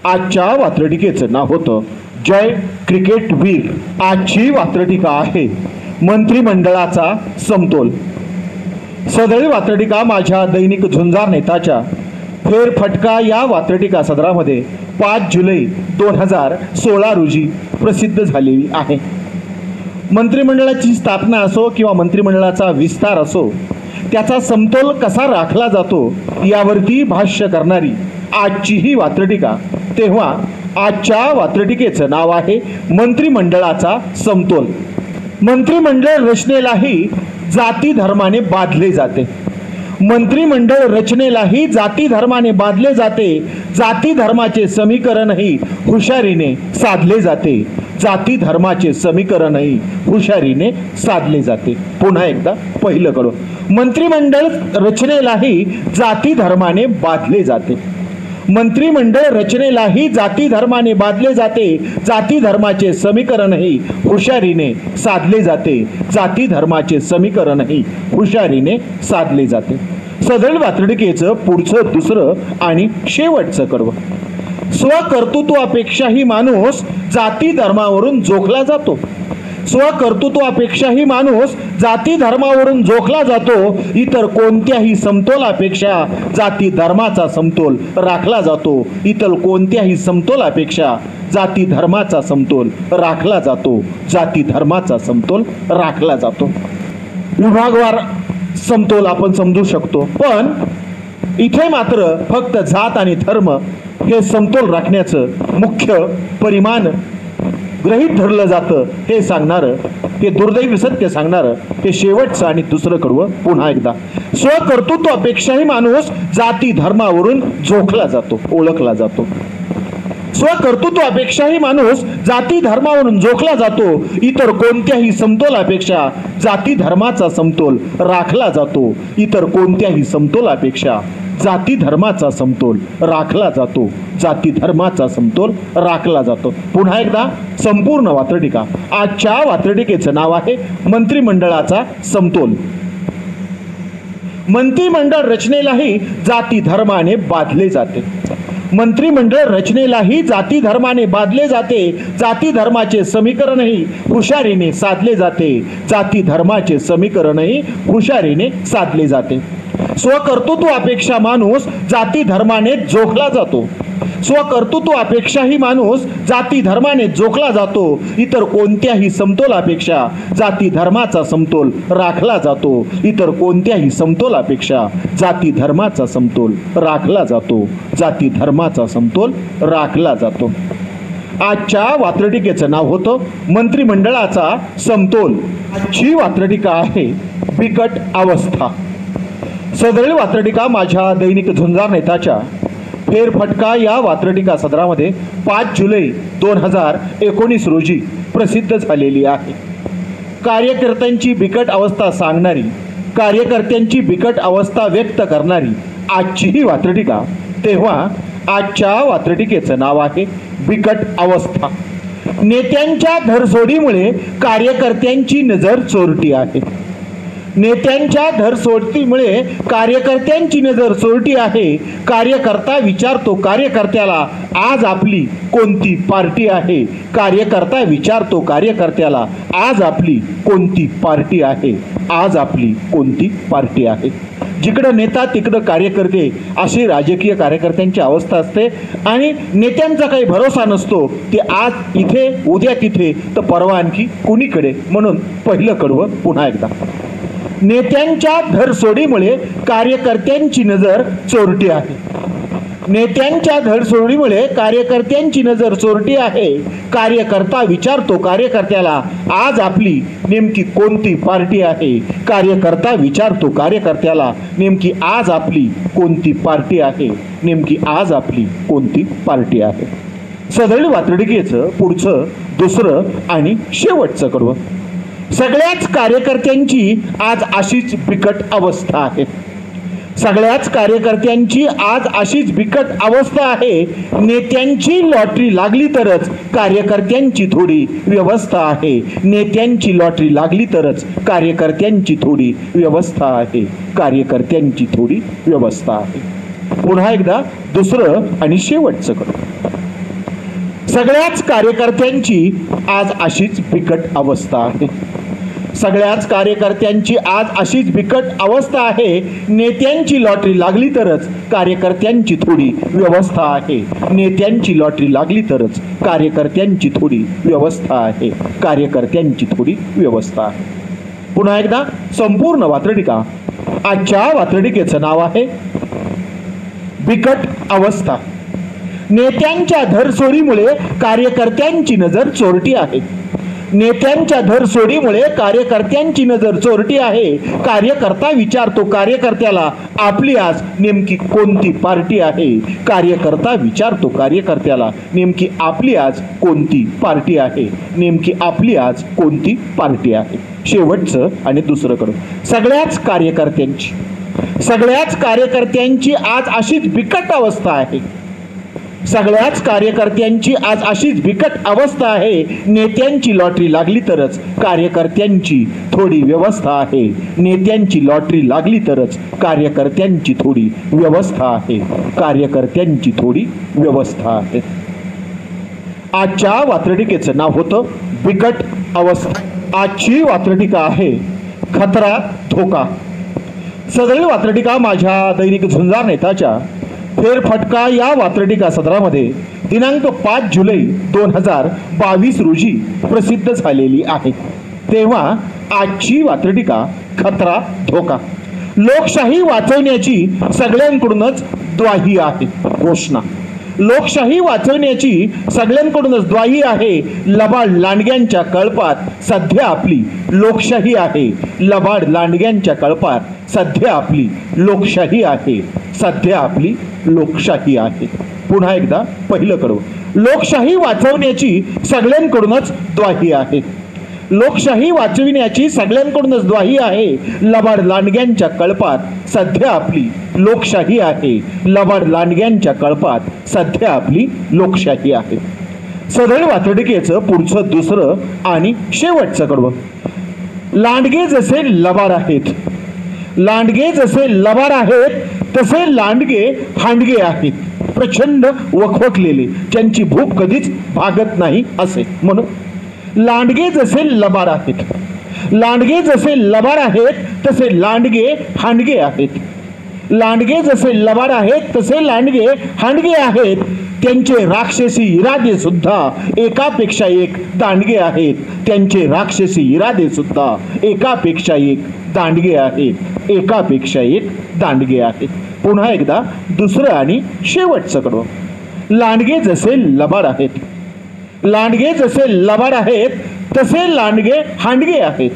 आजच्या वात्रटिकेचं नाव होतं जय क्रिकेट वीर. आजची वात्रटिका आहे मंत्रिमंडळाचा समतोल. सदळी वात्रटिका माझ्या दैनिक झुंजार नेताच्या फेरफटका या वात्रटिका सदरामध्ये 5 जुलै 2016 रोजी प्रसिद्ध झालेली आहे. मंत्रिमंडळाची स्थापना असो किंवा मंत्रिमंडळाचा विस्तार असो, त्याचा समतोल कसा राखला जातो यावरती भाष्य करणारी आजची ही वात्रटिका. तेव्हा आजच्या वात्रटिकेचं नाव आहे मंत्रिमंडळाचा समतोल. मंत्रिमंडळ रचनेलाही जाती धर्माने बांधले जाते. मंत्रिमंडळ रचनेलाही जाती धर्माने बांधले जाते. जाती धर्माचे समीकरणही हुशारीने साधले जाते. जाती धर्माचे समीकरणही हुशारीने साधले जाते. पुन्हा एकदा पहिलं कडं, मंत्रिमंडळ रचनेलाही जाती धर्माने बांधले जाते. मंत्रिमंडळ रचनेलाही जाती धर्माने बांधले जाते. जाती धर्माचे समीकरणही हुशारीने साधले जाते. जाती धर्माचे समीकरणही हुशारीने साधले जाते. सदळ वात्रटिकेचं पुढचं दुसरं आणि शेवटचं कडवं. स्वकर्तृत्वापेक्षाही माणूस जाती धर्मावरून जोखला जातो. स्वकर्तृत्वापेक्षाही माणूस जाती धर्मावरून जोखला जातो. इतर कोणत्याही समतोलापेक्षा जाती धर्माचा समतोल राखला जातो. इतर कोणत्याही समतोलापेक्षा जाती धर्माचा समतोल राखला जातो. जाती धर्माचा समतोल राखला जातो. विभागवार समतोल आपण समजू शकतो, पण इथे मात्र फक्त जात आणि धर्म हे समतोल राखण्याचं मुख्य परिमाण गृहीत धरलं जातं. हे सांगणारं, हे दुर्दैवी सत्य सांगणारं हे शेवटचं आणि दुसरं कडवं पुन्हा एकदा. स्वकर्तृत्वापेक्षाही माणूस जाती धर्मावरून जोखला जातो, ओळखला जातो. स्वकर्तृत्वापेक्षाही माणूस जाती धर्मावरून जोखला जातो. इतर कोणत्याही समतोलापेक्षा जाती धर्माचा समतोल राखला जातो. इतर कोणत्याही समतोलापेक्षा जाती धर्माचा समतोल राखला जातो. जाती धर्माचा समतोल राखला जातो. पुन्हा एकदा संपूर्ण वात्रटिका. आजच्या वात्रटिकेचं नाव आहे मंत्रिमंडळाचा समतोल. मंत्रिमंडळ रचनेलाही जाती धर्माने बांधले जाते. मंत्रिमंडळ रचनेलाही जाती धर्माने बांधले जाते. जाती धर्माचे समीकरणही हुशारीने साधले जाते. जाती धर्माचे समीकरणही हुशारीने साधले जाते. स्वकर्तृत्वापेक्षा माणूस जाती धर्माने जोखला जातो. स्वकर्तृत्वापेक्षाही माणूस जाती धर्माने जोखला जातो. इतर कोणत्याही समतोलापेक्षा जाती धर्माचा समतोल राखला जातो. इतर कोणत्याही समतोलापेक्षा जाती धर्माचा समतोल राखला जातो. जाती धर्माचा समतोल राखला जातो. आजच्या वात्रटिकेचं नाव होतं मंत्रिमंडळाचा समतोल. आजची वात्रटिका आहे बिकट अवस्था. सदळ वात्रटिका माझ्या दैनिक झुंजार नेताच्या फेरफटका या वात्रटिका सदरामध्ये 5 जुलै 2019 रोजी प्रसिद्ध झालेली आहे. कार्यकर्त्यांची बिकट अवस्था सांगणारी, कार्यकर्त्यांची बिकट अवस्था व्यक्त करणारी आजची ही वात्रटिका. तेव्हा आजच्या वात्रटिकेचं नाव आहे बिकट अवस्था. नेत्यांच्या धरसोडीमुळे कार्यकर्त्यांची नजर चोरटी आहे. नेत्यांच्या धरसोडीमुळे कार्यकर्त्यांची नजर चोरटी आहे. कार्यकर्ता विचारतो कार्यकर्त्याला, आज आपली कोणती पार्टी आहे. कार्यकर्ता विचारतो कार्यकर्त्याला, आज आपली कोणती पार्टी आहे. आज आपली कोणती पार्टी आहे. जिकडं नेता तिकडं कार्यकर्ते, अशी राजकीय कार्यकर्त्यांची अवस्था असते. आणि नेत्यांचा काही भरोसा नसतो. ते आज इथे, उद्या तिथे, तर परवा आणखी कुणीकडे. म्हणून पहिलं कडवं पुन्हा एकदा. नेत्यांच्या धरसोडीमुळे कार्यकर्त्यांची नजर चोरटी आहे. नेत्यांच्या धडसोडीमुळे कार्यकर्त्यांची नजर चोरटी आहे. कार्यकर्ता विचारतो कार्यकर्त्याला, आज आपली नेमकी कोणती पार्टी आहे. कार्यकर्ता विचारतो कार्यकर्त्याला, नेमकी आज आपली कोणती पार्टी आहे. नेमकी आज आपली कोणती पार्टी आहे. सदळ वात्रटिकेचं पुढचं दुसरं आणि शेवटचं कडवं. सगळ्याच कार्यकर्त्यांची आज अशीच बिकट अवस्था आहे. सगळ्याच कार्यकर्त्यांची आज अशीच बिकट अवस्था आहे. नेत्यांची लॉटरी लागली तरच कार्यकर्त्यांची थोडी व्यवस्था आहे. नेत्यांची लॉटरी लागली तरच कार्यकर्त्यांची थोडी व्यवस्था आहे. कार्यकर्त्यांची थोडी व्यवस्था आहे. पुन्हा एकदा दुसरं आणि शेवटचं करू. सगळ्याच कार्यकर्त्यांची आज अशीच बिकट अवस्था आहे. सगळ्याच कार्यकर्त्यांची आज अशीच बिकट अवस्था आहे. नेत्यांची लॉटरी लागली तरच कार्यकर्त्यांची थोडी व्यवस्था आहे. नेत्यांची लॉटरी लागली तरच कार्यकर्त्यांची थोडी व्यवस्था आहे. कार्यकर्त्यांची थोडी व्यवस्था आहे. पुन्हा एकदा संपूर्ण वात्रटिका. आजच्या वात्रटिकेचं नाव आहे बिकट अवस्था. नेत्यांच्या धरसोडीमुळे कार्यकर्त्यांची नजर चोरटी आहे. नेत्यांच्या धरसोडीमुळे कार्यकर्त्यांची नजर चोरटी आहे. कार्यकर्ता विचारतो कार्यकर्त्याला, आपली आज नेमकी कोणती पार्टी आहे. कार्यकर्ता विचारतो कार्यकर्त्याला, नेमकी आपली आज कोणती पार्टी आहे. नेमकी आपली आज कोणती पार्टी आहे. शेवटचं आणि दुसरं कडं. सगळ्याच कार्यकर्त्यांची आज अशीच बिकट अवस्था आहे. सगळ्याच कार्यकर्त्यांची आज अशीच बिकट अवस्था आहे. नेत्यांची लॉटरी लागली तरच कार्यकर्त्यांची थोडी व्यवस्था आहे. नेत्यांची लॉटरी लागली तरच कार्यकर्त्यांची थोडी व्यवस्था आहे. कार्यकर्त्यांची थोडी व्यवस्था आहे. आजच्या वात्रटिकेचं नाव होतं बिकट अवस्था. आजची वात्रटिका आहे खतरा धोका. सदळ वात्रटिका माझ्या दैनिक झुंजार नेताच्या फेरफटका या वात्रटिका सदरामध्ये दिनांक 5 जुलै 2022 रोजी प्रसिद्ध झालेली आहे. तेव्हा आजची वात्रटिका खतरा धोका. लोकशाही वाचवण्याची सगळ्यांकडूनच ग्वाही आहे. घोषणा. लोकशाही वाचवण्याची सगळ्यांकडूनच ग्वाही आहे. लबाड लांडग्यांच्या कळपात सध्या आपली लोकशाही आहे. लबाड लांडग्यांच्या कळपात सध्या आपली लोकशाही आहे. सध्या आपली लोकशाही आहे. पुन्हा एकदा पहिलं कडवं. लोकशाही वाचवण्याची सगळ्यांकडूनच ग्वाही आहे. लोकशाही वाचविण्याची सगळ्यांकडूनच ग्वाही आहे. लबाड लांडग्यांच्या कळपात सध्या आपली लोकशाही आहे. लबाड लांडग्यांच्या कळपात सध्या आपली लोकशाही आहे. सदळ वात्रटिकेचं पुढचं दुसरं आणि शेवटचं कडवं. लांडगे जसे लबाड आहेत, लांडगे जसे लबाड आहेत तसे लांडगे हांडगे आहेत. प्रचंड वखवकलेले, ज्यांची भूक कधीच भागत नाही असे. म्हणून लांडगे जसे लबाड आहेत, लांडगे जसे लबाड आहेत तसे लांडगे हांडगे आहेत. लांडगे जसे लबाड आहेत तसे लांडगे हांडगे आहेत. त्यांचे राक्षसी इरादे सुद्धा एकापेक्षा एक दांडगे आहेत. त्यांचे राक्षसी इरादे सुद्धा एकापेक्षा एक दांडगे आहेत. एकापेक्षा एक दांडगे आहेत. पुन्हा एकदा दुसरं आणि शेवटचं कडवं. लांडगे जसे लबाड आहेत, लांडगे जसे लबाड आहेत तसे लांडगे हांडगे आहेत.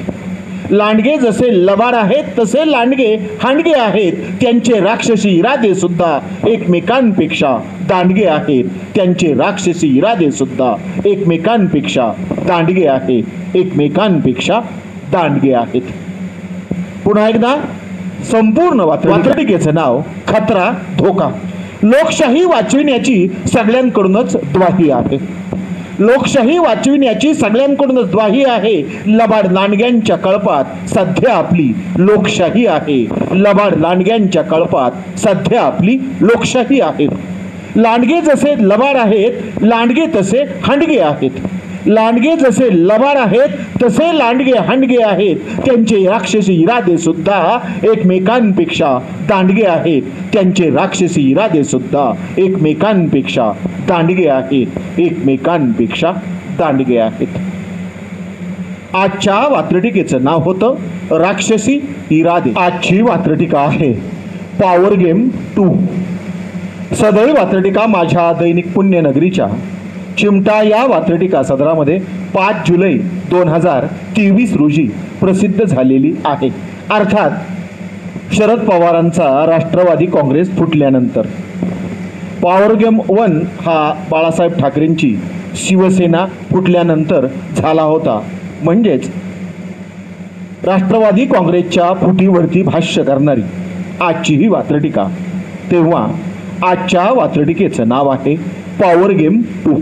लांडगे जसे लबाड आहेत तसे लांडगे हांडगे आहेत. त्यांचे राक्षसी इरादे सुद्धा एकमेकांपेक्षा दांडगे आहेत. त्यांचे राक्षसी इरादे सुद्धा एकमेकांपेक्षा दांडगे आहेत. एकमेकांपेक्षा दांडगे आहेत. पुन्हा एकदा संपूर्ण वात्रटिकेचं नाव खतरा धोका. लोकशाही वाचविण्याची सगळ्यांकडूनच ग्वाही आहे. लोकशाही वाचविण्याची सगळ्यांकडूनच ग्वाही आहे. लबाड लांडग्यांच्या कळपात सध्या आपली लोकशाही आहे. लबाड लांडग्यांच्या कळपात सध्या आपली लोकशाही आहे. लांडगे जसे लबाड आहेत, लांडगे तसे हांडगे आहेत. लांडगे जसे लबाड आहेत तसे लांडगे हांडगे आहेत. त्यांचे राक्षसी इरादे सुद्धा एकमेकांपेक्षा दांडगे आहेत. त्यांचे राक्षसी इरादे सुद्धा एकमेकांपेक्षा दांडगे आहेत. एकमेकांपेक्षा दांडगे आहेत. आजच्या वात्रटिकेचं नाव होतं राक्षसी इरादे. आजची वात्रटिका आहे पॉवर गेम 2. सदैव वात्रटिका माझ्या दैनिक पुण्यनगरीच्या चिमटा या वात्रटिका सदरामध्ये 5 जुलै 2023 रोजी प्रसिद्ध झालेली आहे. अर्थात शरद पवारांचा राष्ट्रवादी काँग्रेस फुटल्यानंतर पॉवर गेम 1 हा बाळासाहेब ठाकरेंची शिवसेना फुटल्यानंतर झाला होता. म्हणजेच राष्ट्रवादी काँग्रेसच्या फुटीवरती भाष्य करणारी आजची ही वात्रटिका. तेव्हा आजच्या वात्रटिकेचं नाव आहे पॉवर गेम 2.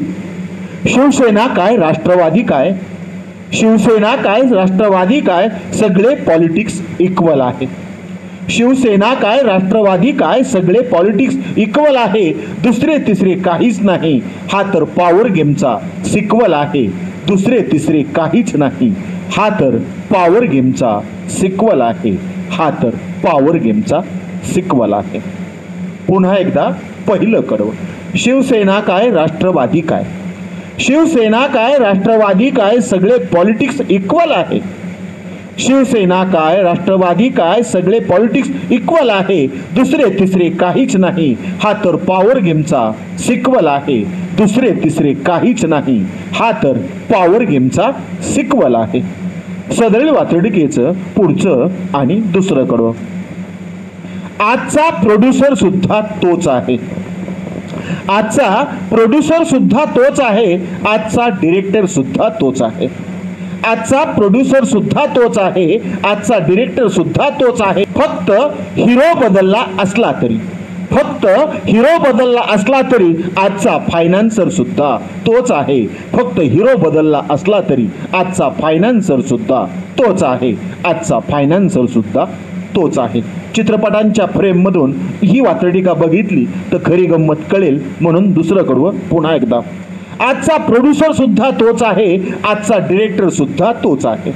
शिवसेना काय राष्ट्रवादी काय, शिवसेना काय राष्ट्रवादी काय, सगळे पॉलिटिक्स इक्वल आहे. शिवसेना काय राष्ट्रवादी काय, सगळे पॉलिटिक्स इक्वल आहे. दुसरे तिसरे काहीच नाही. हा तर पॉवर गेमचा सिक्वल आहे. दुसरे तिसरे काहीच नाही. हा तर पॉवर गेमचा सिक्वल आहे. हा तर पॉवर गेमचा सिक्वल आहे. पुन्हा एकदा पहिलं कडवं. शिवसेना काय राष्ट्रवादी काय, शिवसेना काय राष्ट्रवादी काय, सगळे पॉलिटिक्स इक्वल आहे. शिवसेना काय राष्ट्रवादी काय, सगळे पॉलिटिक्स इक्वल आहे. दुसरे तिसरे काहीच नाही. हा तर पॉवर गेमचा सिक्वल आहे. दुसरे तिसरे काहीच नाही. हा तर पॉवर गेमचा सिक्वल आहे. सदरील वात्रटिकेचं पुढचं आणि दुसरं कडवं. आजचा प्रोड्युसर सुद्धा तोच आहे. आजचा प्रोड्युसर सुद्धा तोच आहे. आजचा डिरेक्टर सुद्धा तोच आहे. आजचा प्रोड्युसर सुद्धा तोच आहे. आजचा डिरेक्टर सुद्धा तोच आहे. फक्त हिरो बदलला असला तरी, फक्त हिरो बदलला असला तरी आजचा फायनान्सर सुद्धा तोच आहे. फक्त हिरो बदलला असला तरी आजचा फायनान्सर सुद्धा तोच आहे. आजचा फायनान्सर सुद्धा तोच आहे. चित्रपटांच्या फ्रेममधून ही वात्रटिका बघितली तर खरी गंमत कळेल. म्हणून दुसरं कडवं पुन्हा एकदा. आजचा प्रोड्युसर सुद्धा तोच आहे. आजचा डिरेक्टर सुद्धा तोच आहे.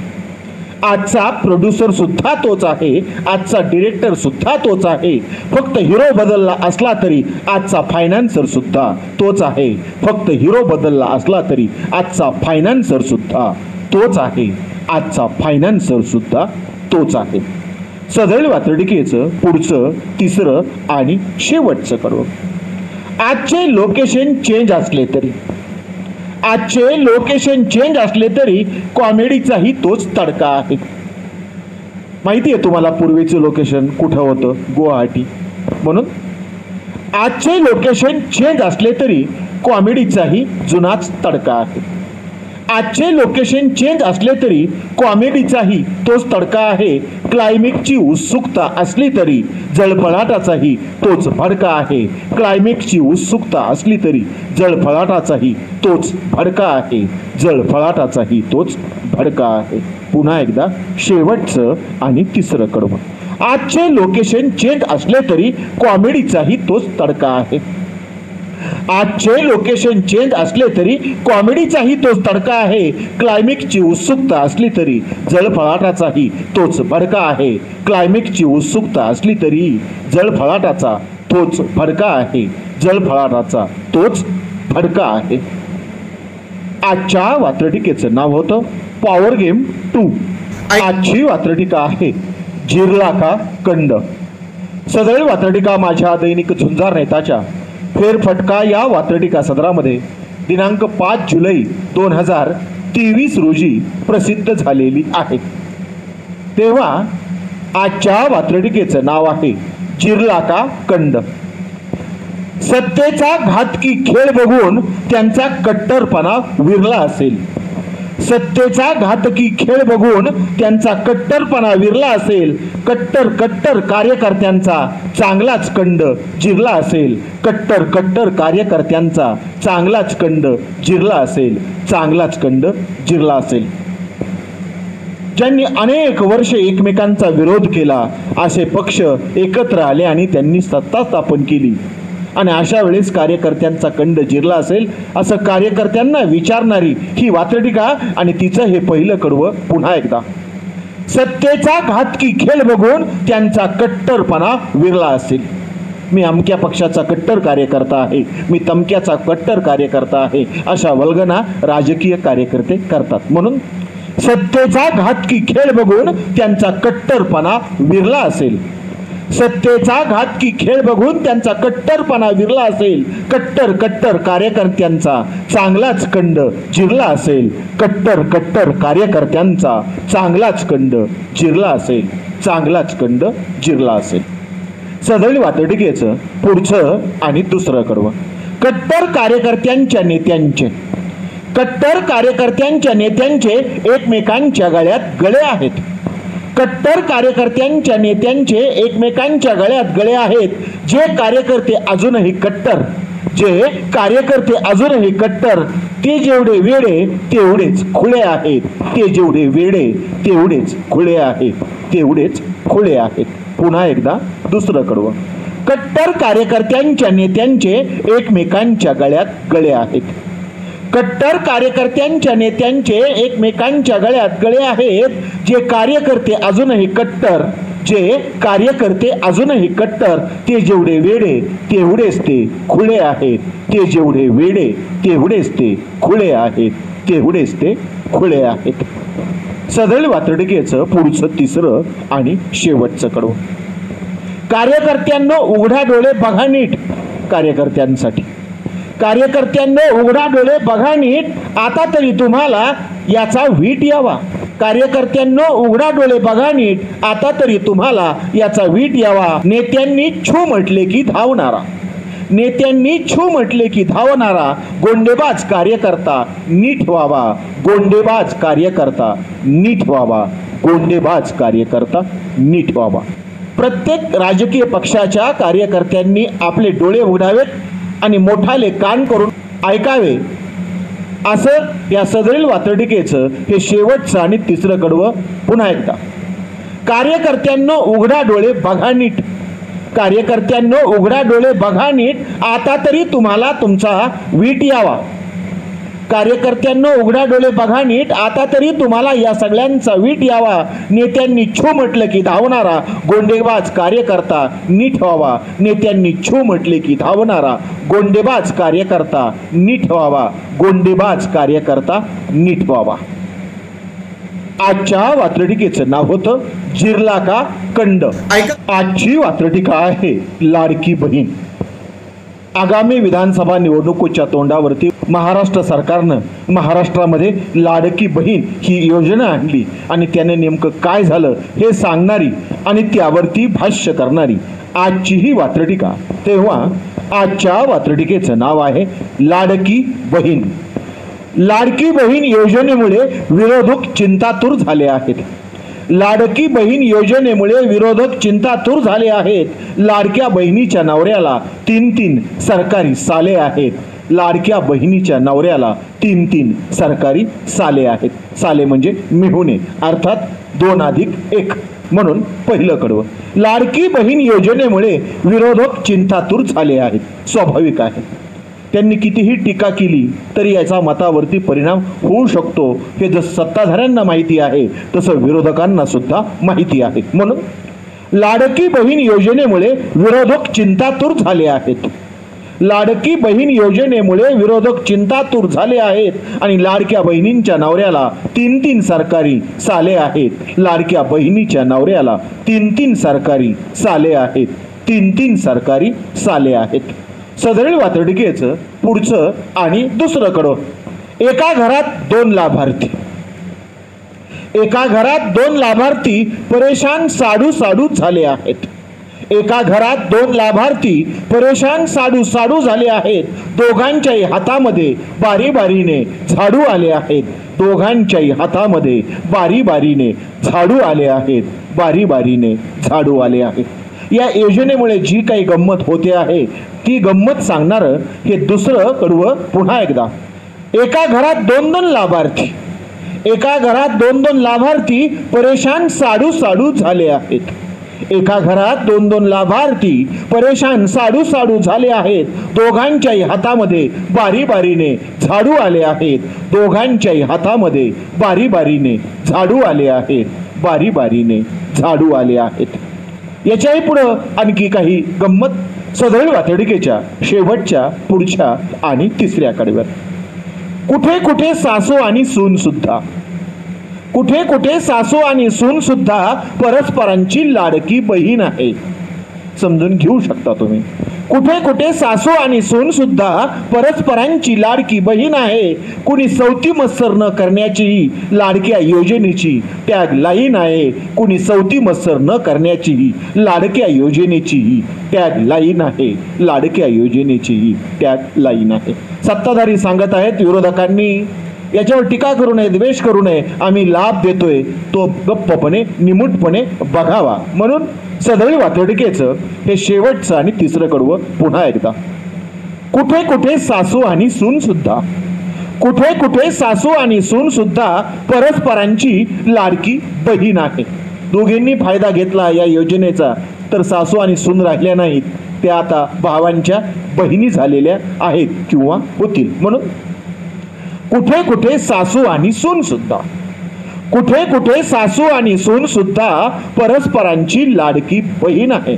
आजचा प्रोड्युसर सुद्धा तोच आहे. आजचा डिरेक्टर सुद्धा तोच आहे. फक्त हिरो बदलला असला तरी आजचा फायनान्सर सुद्धा तोच आहे. फक्त हिरो बदलला असला तरी आजचा फायनान्सर सुद्धा तोच आहे. आजचा फायनान्सर सुद्धा तोच आहे. सदरील वात्रटिकेचं पुढचं तिसरं आणि शेवटचं कडवं. आजचे लोकेशन चेंज असले तरी, आजचे लोकेशन चेंज असले तरी कॉमेडीचाही तोच तडका आहे. माहिती आहे तुम्हाला पूर्वीचं लोकेशन कुठं होतं? गुवाहाटी. म्हणून आजचे लोकेशन चेंज असले तरी कॉमेडीचाही जुनाच तडका आहे. आजचे लोकेशन चेंज असले तरी कॉमेडीचाही तोच तडका आहे. क्लायमॅक्सची उत्सुकता असली तरी जळफळाटाचाही तोच भडका आहे. क्लायमॅक्सची उत्सुकता असली तरी जळफळाटाचाही तोच भडका आहे. जळफळाटाचाही तोच भडका आहे. पुन्हा एकदा शेवटचं आणि तिसरं कडवं. आजचे लोकेशन चेंज असले तरी कॉमेडीचाही तोच तडका आहे. आजचे लोकेशन चेंज असले तरी कॉमेडीचाही तोच तडका आहे. क्लायमॅक्सची उत्सुकता असली तरी जळफळाटाचाही तोच भडका आहे. क्लायमॅक्सची उत्सुकता असली तरी जळफळाटाचा तोच भडका आहे. जळफळाटाचा तोच भडका आहे. आजच्या वात्रटिकेचं नाव होतं पॉवर गेम 2. आजची वात्रटिका आहे जिरला का कंड. सदरील वात्रटिका माझ्या दैनिक झुंजार नेताच्या फेरफटका या वात्रटिका सदरामध्ये दिनांक 5 जुलै 2023 रोजी प्रसिद्ध झालेली आहे. तेव्हा आजच्या वात्रटिकेचं नाव आहे जिरला का कंड. सत्तेचा घातकी खेळ बघून त्यांचा कट्टरपणा विरला असेल. सत्तेचा घातकी खेळ बघून त्यांचा कट्टरपणा विरला असेल. कट्टर कार्यकर्त्यांचा चांगलाच कंड जिरला असेल. कट्टर कार्यकर्त्यांचा चांगलाच कंड जिरला असेल. चांगलाच कंड जिरला असेल. ज्यांनी अनेक वर्षे एकमेकांचा विरोध केला असे पक्ष एकत्र आले आणि त्यांनी सत्ता स्थापन केली. आणि अशा वेळेस कार्यकर्त्यांचा कंड जिरला असेल असं कार्यकर्त्यांना विचारणारी ही वात्रटिका आणि तिचं हे पहिलं कडवं पुन्हा एकदा. सत्तेचा घातकी खेळ बघून त्यांचा कट्टरपणा विरला असेल. मी अमक्या पक्षाचा कट्टर कार्यकर्ता आहे, मी तमक्याचा कट्टर कार्यकर्ता आहे, अशा वल्गना राजकीय कार्यकर्ते करतात. म्हणून सत्तेचा घातकी खेळ बघून त्यांचा कट्टरपणा विरला असेल. सत्तेचा घातकी खेळ बघून त्यांचा कट्टरपणा विरला असेल, कट्टर कार्यकर्त्यांचा चांगलाच कंड जिरला असेल, कट्टर कार्यकर्त्यांचा चांगलाच कंड जिरला असेल, चांगलाच कंड जिरला असेल. सदळ वातडिकेचं पुढचं आणि दुसरं कडवं. कट्टर कार्यकर्त्यांच्या नेत्यांचे एकमेकांच्या गळ्यात गळे आहेत. कट्टर कार्यकर्त्यांच्या नेत्यांचे एकमेकांच्या गळ्यात गळे आहेत. जे कार्यकर्ते अजूनही कट्टर ते जेवढे वेडे तेवढेच खुळे आहेत. ते जेवढे वेडे तेवढेच खुळे आहेत. तेवढेच खुळे आहेत. पुन्हा एकदा दुसरं कडवं. कट्टर कार्यकर्त्यांच्या नेत्यांचे एकमेकांच्या गळ्यात गळे आहेत. कट्टर कार्यकर्त्यांच्या नेत्यांचे एकमेकांच्या गळ्यात गळे आहेत. जे कार्यकर्ते अजूनही कट्टर ते जेवढे वेडे तेवढेच ते खुळे आहेत. ते जेवढे वेडे तेवढेच ते खुळे आहेत. तेवढेच ते खुळे आहेत. सदळ वातडिकेचं पुढचं तिसरं आणि शेवटचं कडवं. कार्यकर्त्यांनो उघडा डोळे बघा नीट. कार्यकर्त्यांनो उघडा डोळे बघा नीट. आता तरी तुम्हाला याचा वीट यावा. कार्यकर्त्यांनो उघडा डोळे बघा नीट. आता तरी तुम्हाला याचा वीट यावा. नेत्यांनी छू म्हटले की धावणारा गोंडेबाज कार्यकर्ता नीट व्हावा. गोंडेबाज कार्यकर्ता नीट व्हावा. प्रत्येक राजकीय पक्षाच्या कार्यकर्त्यांनी आपले डोळे उघडावेत आणि मोठाले कान करून ऐकावे. असं या सदरील वातडिकेचं हे शेवटचं आणि तिसरं कडवं. पुन्हा एकदा. कार्यकर्त्यांनो उघडा डोळे बघा नीट. आता तरी तुम्हाला तुमचा वीट यावा. कार्यकर्त्यांनो उघडा डोळे बघा नीट. आता तरी तुम्हाला या सगळ्यांचा वीट यावा. नेत्यांनी छू म्हटलं की धावणारा गोंडेबाज कार्यकर्ता नीट व्हावा. नेत्यांनी छू म्हटले की धावणारा गोंडेबाज कार्यकर्ता नीट व्हावा. गोंडेबाज कार्यकर्ता नीट व्हावा. आजच्या वात्रटिकेचं नाव होतं जिरला का कंड. आजची वात्रटिका आहे लाडकी बहीण. आगामी विधानसभा निवडणुकीच्या तोंडावरती महाराष्ट्र सरकारनं महाराष्ट्रामध्ये लाडकी बहीण ही योजना आणली आणि त्याने नेमकं काय झालं हे सांगणारी आणि त्यावरती भाष्य करणारी आजची ही वात्रटिका. तेव्हा आजच्या वात्रटिकेचं नाव आहे लाडकी बहीण. लाडकी बहीण योजनेमुळे विरोधक चिंतातूर झाले आहेत. लाडकी बहीण योजनेमुळे विरोधक चिंतातूर झाले आहेत. लाडक्या बहिणीच्या नवऱ्याला 3 सरकारी साले आहेत. लाडक्या बहिणीच्या नवऱ्याला 3 सरकारी साले आहेत. साले म्हणजे मेहुणे, अर्थात 2+1 म्हणून पहिलं कडवं. लाडकी बहीण योजनेमुळे विरोधक चिंतातूर झाले आहेत. स्वाभाविक आहे. त्यांनी कितीही टीका केली तरी याचा मतावरती परिणाम होऊ शकतो हे जसं सत्ताधाऱ्यांना माहिती आहे तसं विरोधकांना सुद्धा माहिती आहे. म्हणून लाडकी बहीण योजनेमुळे विरोधक चिंतातूर झाले आहेत. लाडकी बहीण योजनेमुळे विरोधक चिंतातूर झाले आहेत आणि लाडक्या बहिणींच्या नवऱ्याला 3 सरकारी साले आहेत. लाडक्या बहिणीच्या नवऱ्याला 3 सरकारी साले आहेत. 3 सरकारी साले आहेत. सदरील वातडिकेचं पुढचं आणि दुसरं कडवं. एका घरात 2 लाभार्थी. एका घरात 2 लाभार्थी परेशान साडू झाले आहेत. एका घरात 2 लाभार्थी परेशान साडू झाले आहेत. दोघांच्याही हातामध्ये बारी-बारीने झाडू आले आहेत. दोघांच्याही हातामध्ये बारी-बारीने झाडू आले आहेत. बारी-बारीने झाडू आले आहेत. या योजनेमुळे जी काही गंमत होते आहे ती गंमत सांगणारं हे दुसरं कडवं. पुन्हा एकदा. एका घरात 2 लाभार्थी. एका घरात 2 लाभार्थी परेशान साडू झाले आहेत. एका घरात 2 लाभार्थी परेशान साडू झाले आहेत. दोघांच्याही हातामध्ये बारी-बारीने झाडू आले आहेत. दोघांच्याही हातामध्ये बारी-बारीने झाडू आले आहेत. बारी-बारीने झाडू आले आहेत. याच्याही पुढं आणखी काही गंमत सदरील वातडिकेच्या शेवटच्या, पुढच्या आणि तिसऱ्या कडव्यात. कुठे सासू आणि सून सुद्धा. कुठे सासू आणि सून सुद्धा परस्परांची लाडकी बहीण आहे. समजून घेऊ शकता तुम्ही. कुठे कुठे सासू आणि सून सुद्धा परस्परांची लाडकी बहीण आहे. कुणी सवती मत्सर न करण्याची लाडक्या योजनेची टॅग लाईन आहे. कुणी सवती मत्सर न करण्याची लाडक्या योजनेची टॅग लाईन आहे. लाडक्या योजनेची टॅग लाईन आहे. सत्ताधारी सांगत आहेत विरोधकांनी याच्यावर टीका करू नये, द्वेष करू नये. आम्ही लाभ देतोय तो गप्पपणे निमूटपणे बघावा. म्हणून सदळी वातडिकेचं हे शेवटचं आणि तिसरं कडवं पुन्हा एकदा. कुठे कुठे सासू आणि सून सुद्धा, कुठे कुठे सासू आणि सून सुद्धा परस्परांची लाडकी बहीण आहे. दोघींनी फायदा घेतला या योजनेचा तर सासू आणि सून राहिल्या नाहीत, त्या आता भावांच्या बहिणी झालेल्या आहेत किंवा होतील. म्हणून कुठे कुठे सासू आणि सून सुद्धा, कुठे कुठे सासू आणि सून सुद्धा परस्परांची लाडकी बहीण आहे.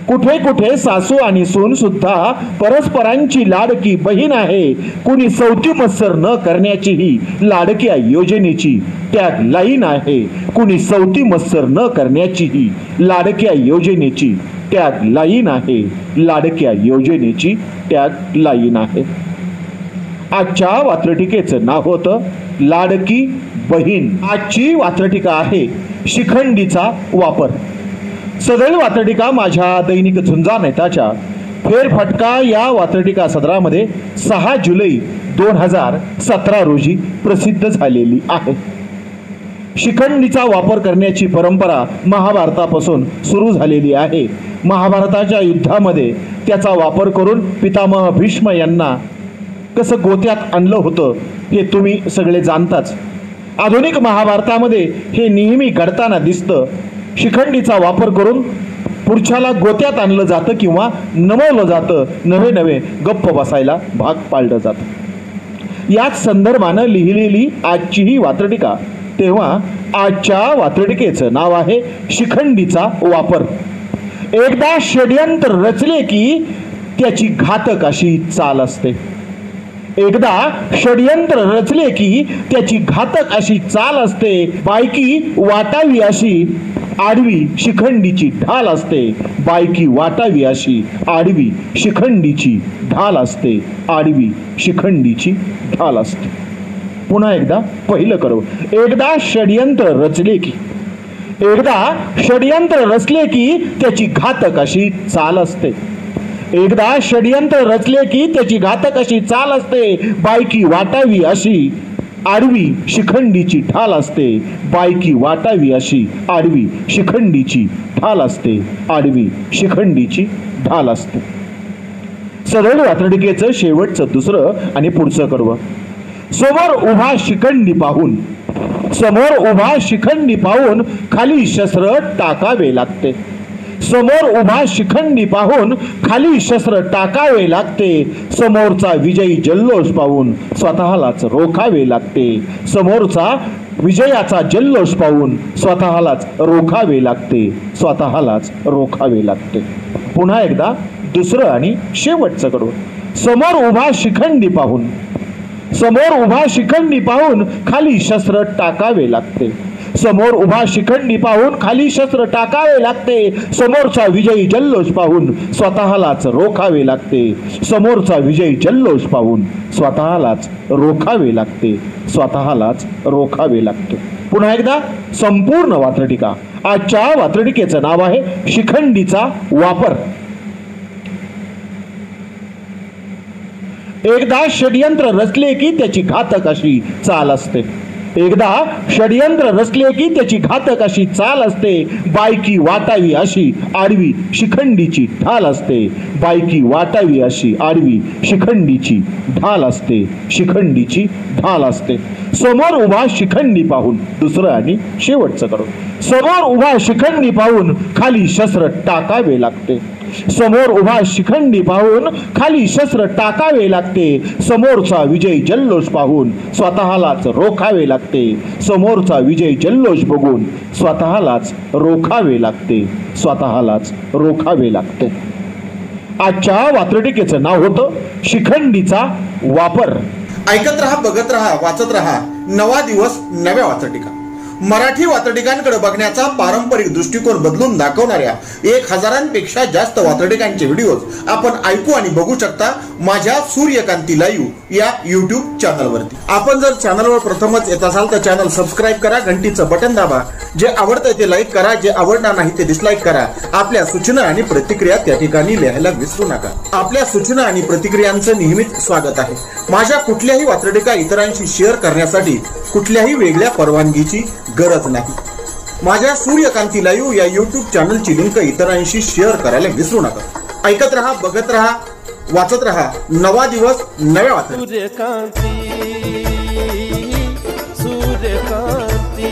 कुठे कुठे सासू आणि सून सुद्धा परस्परांची लाडकी बहीण आहे. कुणी सवती मत्सर न करण्याची ही लाडक्या योजनेची टॅग लाईन आहे. कुणी सवती मत्सर न करण्याची ही लाडक्या योजनेची टॅग लाईन आहे. लाडक्या योजनेची टॅग लाईन आहे. आजच्या वात्रटिकेचं नाव होतं लाडकी बहीण. आजची वात्रटिका आहे शिखंडीचा वापर. सदळ वात्रटिका माझ्या दैनिक झुंजा नेताच्या फेरफटका या वात्रटिका सदरामध्ये 6 जुलै 2017 रोजी प्रसिद्ध झालेली आहे. शिखंडीचा वापर करण्याची परंपरा महाभारतापासून सुरू झालेली आहे. महाभारताच्या युद्धामध्ये त्याचा वापर करून पितामह भीष्म यांना कसं गोत्यात आणलं होतं हे तुम्ही सगळे जाणताच. आधुनिक महाभारतामध्ये हे नेहमी घडताना दिसतं. शिखंडीचा वापर करून पुरुषाला गोत्यात आणलं जातं किंवा नमवलं जातं, नवे नवे गप्प बसायला भाग पाडलं जातं. याच संदर्भानं लिहिलेली आजची ही वात्रटिका. तेव्हा आजच्या वात्रटिकेचं नाव आहे शिखंडीचा वापर. एकदा षड्यंत्र रचले की त्याची घातक अशी चाल असते. एकदा षड्यंत्र रचले की त्याची घातक अशी चाल असते. बायकी वाटावी अशी आडवी शिखंडीची ढाल असते. बायकी वाटावी अशी आडवी शिखंडीची ढाल असते. आडवी शिखंडीची ढाल असते. पुन्हा एकदा पहिलं करू. एकदा षड्यंत्र रचले की, एकदा षड्यंत्र रचले की त्याची घातक अशी चाल असते. एकदा षड्यंत्र रचले की त्याची घातक अशी चाल असते. बायकी वाटावी अशी आडवी शिखंडीची ढाल असते. बायकी वाटावी अशी आडवी शिखंडीची ढाल असते. आडवी शिखंडीची ढाल असते. सदळ वात्रटिकेचं शेवटचं दुसरं आणि पुढचं कडवं. समोर उभा शिखंडी पाहून, समोर उभा शिखंडी पाहून खाली शस्त्र टाकावे लागते. समोर उभा शिखंडी पाहून खाली शस्त्र टाकावे लागते. समोरचा विजयी जल्लोष पाहून स्वतःलाच रोखावे लागते. समोरचा विजयाचा जल्लोष पाहून स्वतःलाच रोखावे लागते. स्वतःलाच रोखावे लागते. पुन्हा एकदा दुसरं आणि शेवटचं कडवं. समोर उभा शिखंडी पाहून, समोर उभा शिखंडी पाहून खाली शस्त्र टाकावे लागते. समोर उभा शिखंडी पाहून खाली शस्त्र टाकावे लागते. समोरचा विजयी जल्लोष पाहून स्वतःलाच रोखावे लागते. समोरचा विजयी जल्लोष पाहून स्वतःलाच रोखावे लागते. स्वतःलाच रोखावे लागते. पुन्हा एकदा संपूर्ण वात्रटिका. आजच्या वात्रटिकेचं नाव आहे शिखंडीचा वापर. एकदा षड्यंत्र रचले की त्याची घातक अशी चाल असते. एकदा षड्यंत्र रचले की त्याची घातक अशी चाल असते. बायकी वाटावी अशी आडवी शिखंडीची ढाल असते. बायकी वाटावी अशी आडवी शिखंडीची ढाल असते. शिखंडीची ढाल असते. समोर उभा शिखंडी पाहून, दुसरं आणि शेवटचं करू. समोर उभा शिखंडी पाहून खाली शस्त्र टाकावे लागते. समोर उभा शिखंडी पाहून खाली शस्त्र टाकावे लागते. समोरचा विजय जल्लोष पाहून स्वतःलाच रोखावे लागते. समोरचा विजय जल्लोष बघून स्वतःलाच रोखावे लागते. स्वतःलाच रोखावे लागते. आजच्या वात्रटिकेचं नाव होतं शिखंडीचा वापर. ऐकत रहा, बघत रहा, वाचत रहा. नवा दिवस नव्या वात्रटिका. मराठी वात्रटिकांकडे बघण्याचा पारंपरिक दृष्टिकोन बदलून दाखवणाऱ्या 1000पेक्षा जास्त वात्रटिकांचे व्हिडिओज आपण ऐकू आणि बघू शकता माझ्या सूर्यकांती लाईव्ह या युट्यूब चॅनलवरती। आपण जर चॅनलवर प्रथमच येत असाल तर चॅनल सबस्क्राईब करा, घंटीचं बटन दाबा, जे आवडतंय ते लाईक करा, जे आवडणार नाही ते डिसलाईक करा। आपल्या सूचना आणि प्रतिक्रिया त्या ठिकाणी लिहायला विसरू नका। आपल्या सूचना आणि प्रतिक्रियांचं नेहमीच स्वागत आहे। माझ्या कुठल्याही वात्रटिका इतरांशी शेअर करण्यासाठी कुठल्याही वेगळ्या परवानगीची गरज नाही। माझ्या सूर्यकांती लाईव्ह या युट्यूब चॅनलची लिंक इतरांशी शेअर करायला विसरू नका। ऐकत रहा, बघत रहा, वाचत रहा। नवा दिवस नव्या वात्रटिका। सूर्यकांती